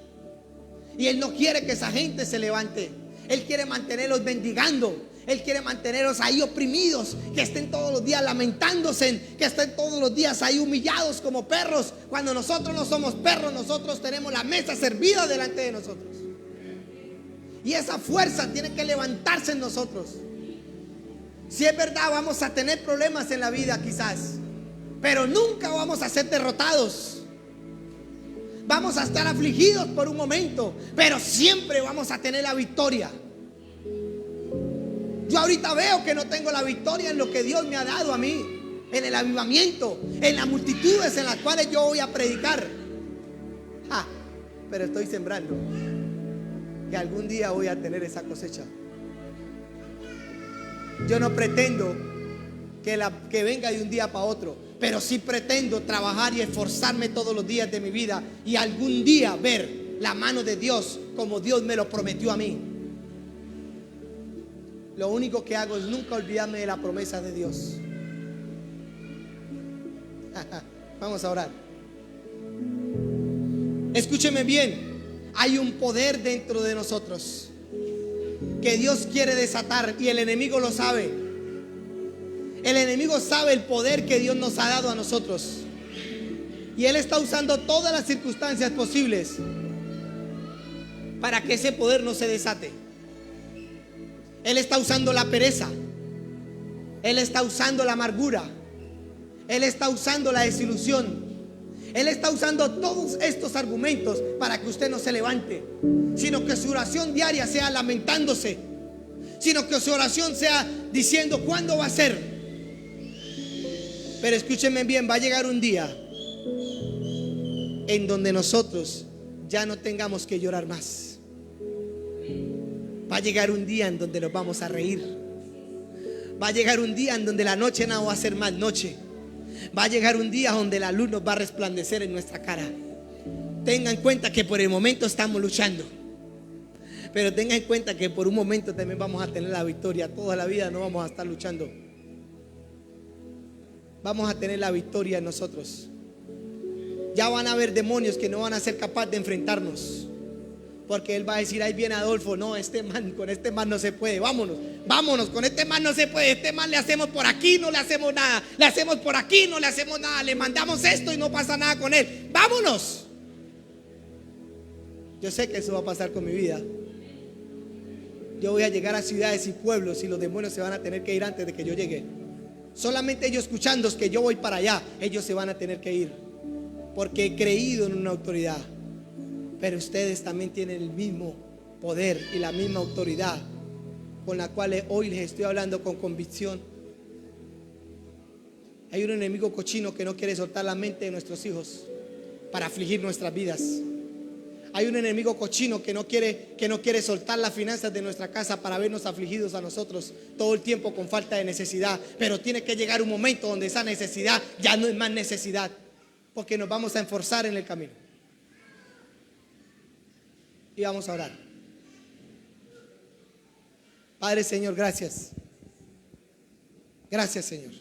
Y él no quiere que esa gente se levante. Él quiere mantenerlos mendigando. Él quiere mantenerlos ahí oprimidos, que estén todos los días lamentándose, que estén todos los días ahí humillados como perros, cuando nosotros no somos perros. Nosotros tenemos la mesa servida delante de nosotros. Y esa fuerza tiene que levantarse en nosotros. Si es verdad, vamos a tener problemas en la vida quizás, pero nunca vamos a ser derrotados. Vamos a estar afligidos por un momento, pero siempre vamos a tener la victoria. Yo ahorita veo que no tengo la victoria en lo que Dios me ha dado a mí, en el avivamiento, en las multitudes en las cuales yo voy a predicar. Pero estoy sembrando que algún día voy a tener esa cosecha. Yo no pretendo que venga de un día para otro, pero sí pretendo trabajar y esforzarme todos los días de mi vida y algún día ver la mano de Dios como Dios me lo prometió a mí. Lo único que hago es nunca olvidarme de la promesa de Dios. Vamos a orar. Escúcheme bien, hay un poder dentro de nosotros que Dios quiere desatar y el enemigo lo sabe. El enemigo sabe el poder que Dios nos ha dado a nosotros y él está usando todas las circunstancias posibles para que ese poder no se desate. Él está usando la pereza, él está usando la amargura, él está usando la desilusión, él está usando todos estos argumentos para que usted no se levante, sino que su oración diaria sea lamentándose, sino que su oración sea diciendo ¿cuándo va a ser? Pero escúchenme bien, va a llegar un día en donde nosotros ya no tengamos que llorar más. Va a llegar un día en donde nos vamos a reír. Va a llegar un día en donde la noche no va a ser más noche. Va a llegar un día donde la luz nos va a resplandecer en nuestra cara. Tenga en cuenta que por el momento estamos luchando, pero tenga en cuenta que por un momento también vamos a tener la victoria. Toda la vida no vamos a estar luchando. Vamos a tener la victoria en nosotros. Ya van a haber demonios que no van a ser capaces de enfrentarnos, porque él va a decir: ahí viene Adolfo, no, con este man no se puede, vámonos, con este man no se puede, este man le hacemos por aquí, no le hacemos nada, le hacemos por aquí, no le hacemos nada, le mandamos esto y no pasa nada con él, vámonos. Yo sé que eso va a pasar con mi vida. Yo voy a llegar a ciudades y pueblos y los demonios se van a tener que ir antes de que yo llegue. Solamente ellos escuchando que yo voy para allá, ellos se van a tener que ir, porque he creído en una autoridad. Pero ustedes también tienen el mismo poder y la misma autoridad con la cual hoy les estoy hablando con convicción. Hay un enemigo cochino que no quiere soltar la mente de nuestros hijos para afligir nuestras vidas. Hay un enemigo cochino que no quiere soltar las finanzas de nuestra casa para vernos afligidos a nosotros todo el tiempo con falta de necesidad. Pero tiene que llegar un momento donde esa necesidad ya no es más necesidad, porque nos vamos a esforzar en el camino. Y vamos a orar. Padre, Señor, gracias. Gracias, Señor.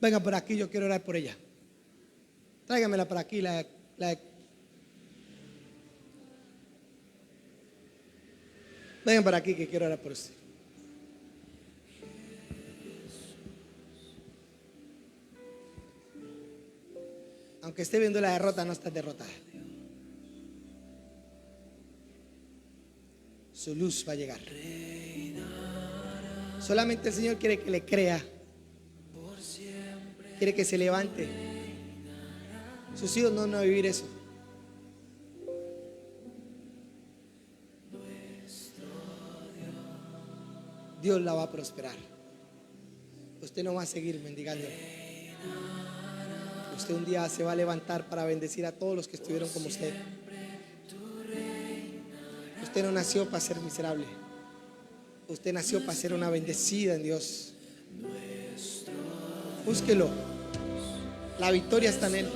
Venga por aquí, yo quiero orar por ella. Tráigamela para aquí, vengan para aquí que quiero orar por usted. Aunque esté viendo la derrota, no está derrotada. Su luz va a llegar. Solamente el Señor quiere que le crea. Quiere que se levante. Sus hijos no van a vivir eso. Dios la va a prosperar. Usted no va a seguir mendigando. Usted un día se va a levantar para bendecir a todos los que estuvieron como usted. Usted no nació para ser miserable. Usted nació para ser una bendecida en Dios. Búsquelo. La victoria está en Él.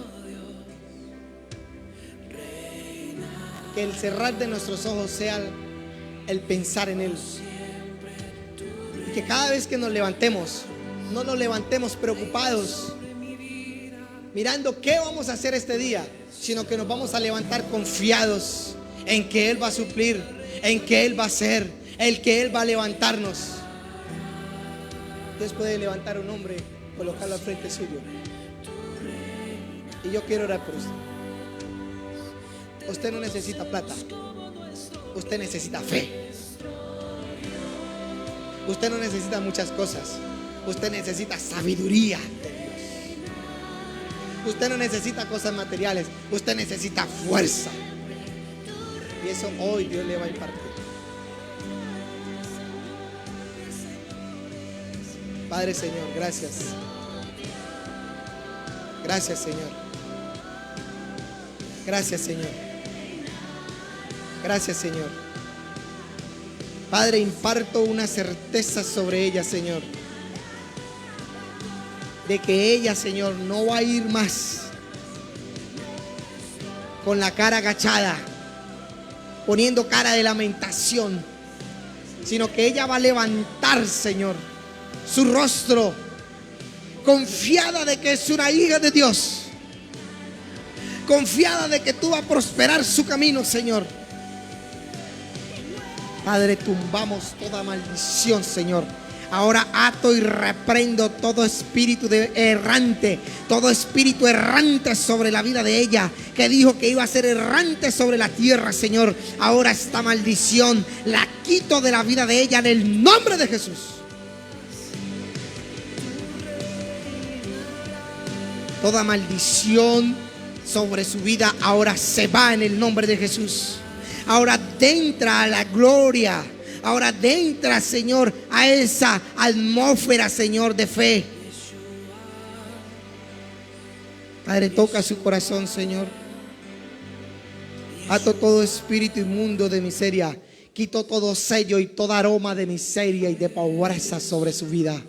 Que el cerrar de nuestros ojos sea el pensar en Él. Y que cada vez que nos levantemos, no nos levantemos preocupados, mirando qué vamos a hacer este día, sino que nos vamos a levantar confiados en que Él va a suplir, en que Él va a hacer, en que Él va a levantarnos. Dios puede levantar a un hombre, colocarlo al frente suyo. Y yo quiero orar por usted. Usted no necesita plata, usted necesita fe. Usted no necesita muchas cosas, usted necesita sabiduría de Dios. Usted no necesita cosas materiales, usted necesita fuerza. Y eso hoy Dios le va a impartir. Padre, Señor, gracias. Gracias, Señor. Gracias, Señor. Gracias, Señor. Padre, imparto una certeza sobre ella, Señor, de que ella, Señor, no va a ir más con la cara agachada, poniendo cara de lamentación, sino que ella va a levantar, Señor, su rostro, confiada de que es una hija de Dios, confiada de que tú vas a prosperar su camino, Señor. Padre, tumbamos toda maldición, Señor. Ahora ato y reprendo todo espíritu errante, todo espíritu errante sobre la vida de ella, que dijo que iba a ser errante sobre la tierra, Señor. Ahora esta maldición la quito de la vida de ella en el nombre de Jesús. Toda maldición sobre su vida ahora se va en el nombre de Jesús. Ahora entra a la gloria. Ahora entra, Señor, a esa atmósfera, Señor, de fe. Padre, toca su corazón, Señor. Ato todo espíritu inmundo de miseria. Quito todo sello y todo aroma de miseria y de pobreza sobre su vida.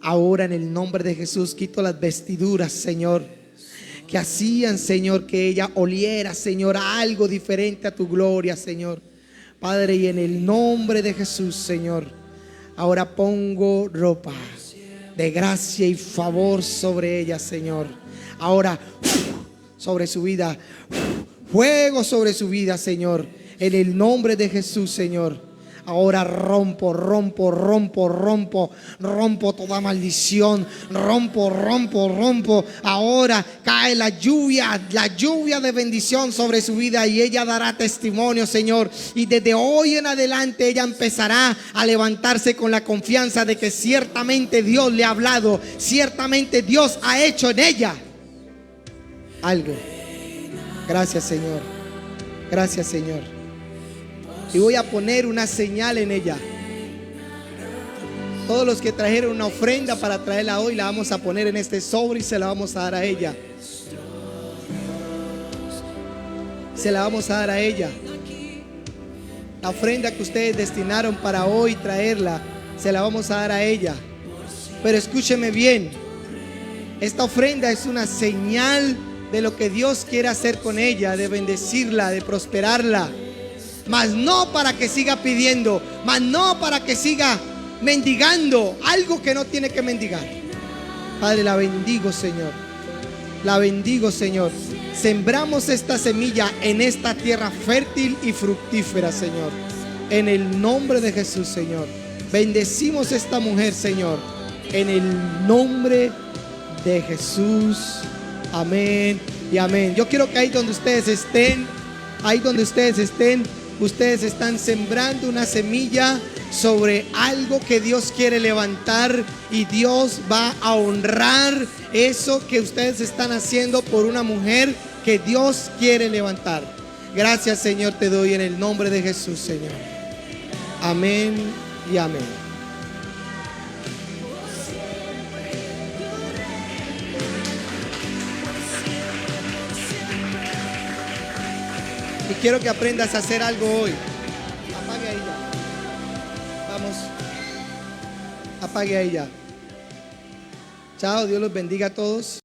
Ahora en el nombre de Jesús quito las vestiduras, Señor, que hacían, Señor, que ella oliera, Señor, a algo diferente a tu gloria, Señor. Padre, y en el nombre de Jesús, Señor, ahora pongo ropa de gracia y favor sobre ella, Señor. Ahora, sobre su vida, fuego sobre su vida, Señor, en el nombre de Jesús, Señor. Ahora rompo toda maldición. Rompo. Ahora cae la lluvia de bendición sobre su vida y ella dará testimonio, Señor. Y desde hoy en adelante ella empezará a levantarse con la confianza de que ciertamente Dios le ha hablado, ciertamente Dios ha hecho en ella algo. Gracias, Señor. Gracias, Señor. Y voy a poner una señal en ella. Todos los que trajeron una ofrenda para traerla hoy, la vamos a poner en este sobre y se la vamos a dar a ella. Se la vamos a dar a ella. La ofrenda que ustedes destinaron para hoy traerla, se la vamos a dar a ella. Pero escúcheme bien, esta ofrenda es una señal de lo que Dios quiere hacer con ella, de bendecirla, de prosperarla. Mas no para que siga pidiendo, mas no para que siga mendigando algo que no tiene que mendigar. Padre, la bendigo, Señor. La bendigo, Señor. Sembramos esta semilla en esta tierra fértil y fructífera, Señor. En el nombre de Jesús, Señor. Bendecimos esta mujer, Señor. En el nombre de Jesús. Amén y amén. Yo quiero que ahí donde ustedes estén, ustedes están sembrando una semilla sobre algo que Dios quiere levantar, y Dios va a honrar eso que ustedes están haciendo por una mujer que Dios quiere levantar. Gracias, Señor, te doy en el nombre de Jesús, Señor. Amén y amén. Y quiero que aprendas a hacer algo hoy. Apague ahí ya. Vamos. Apague ahí ya. Chao, Dios los bendiga a todos.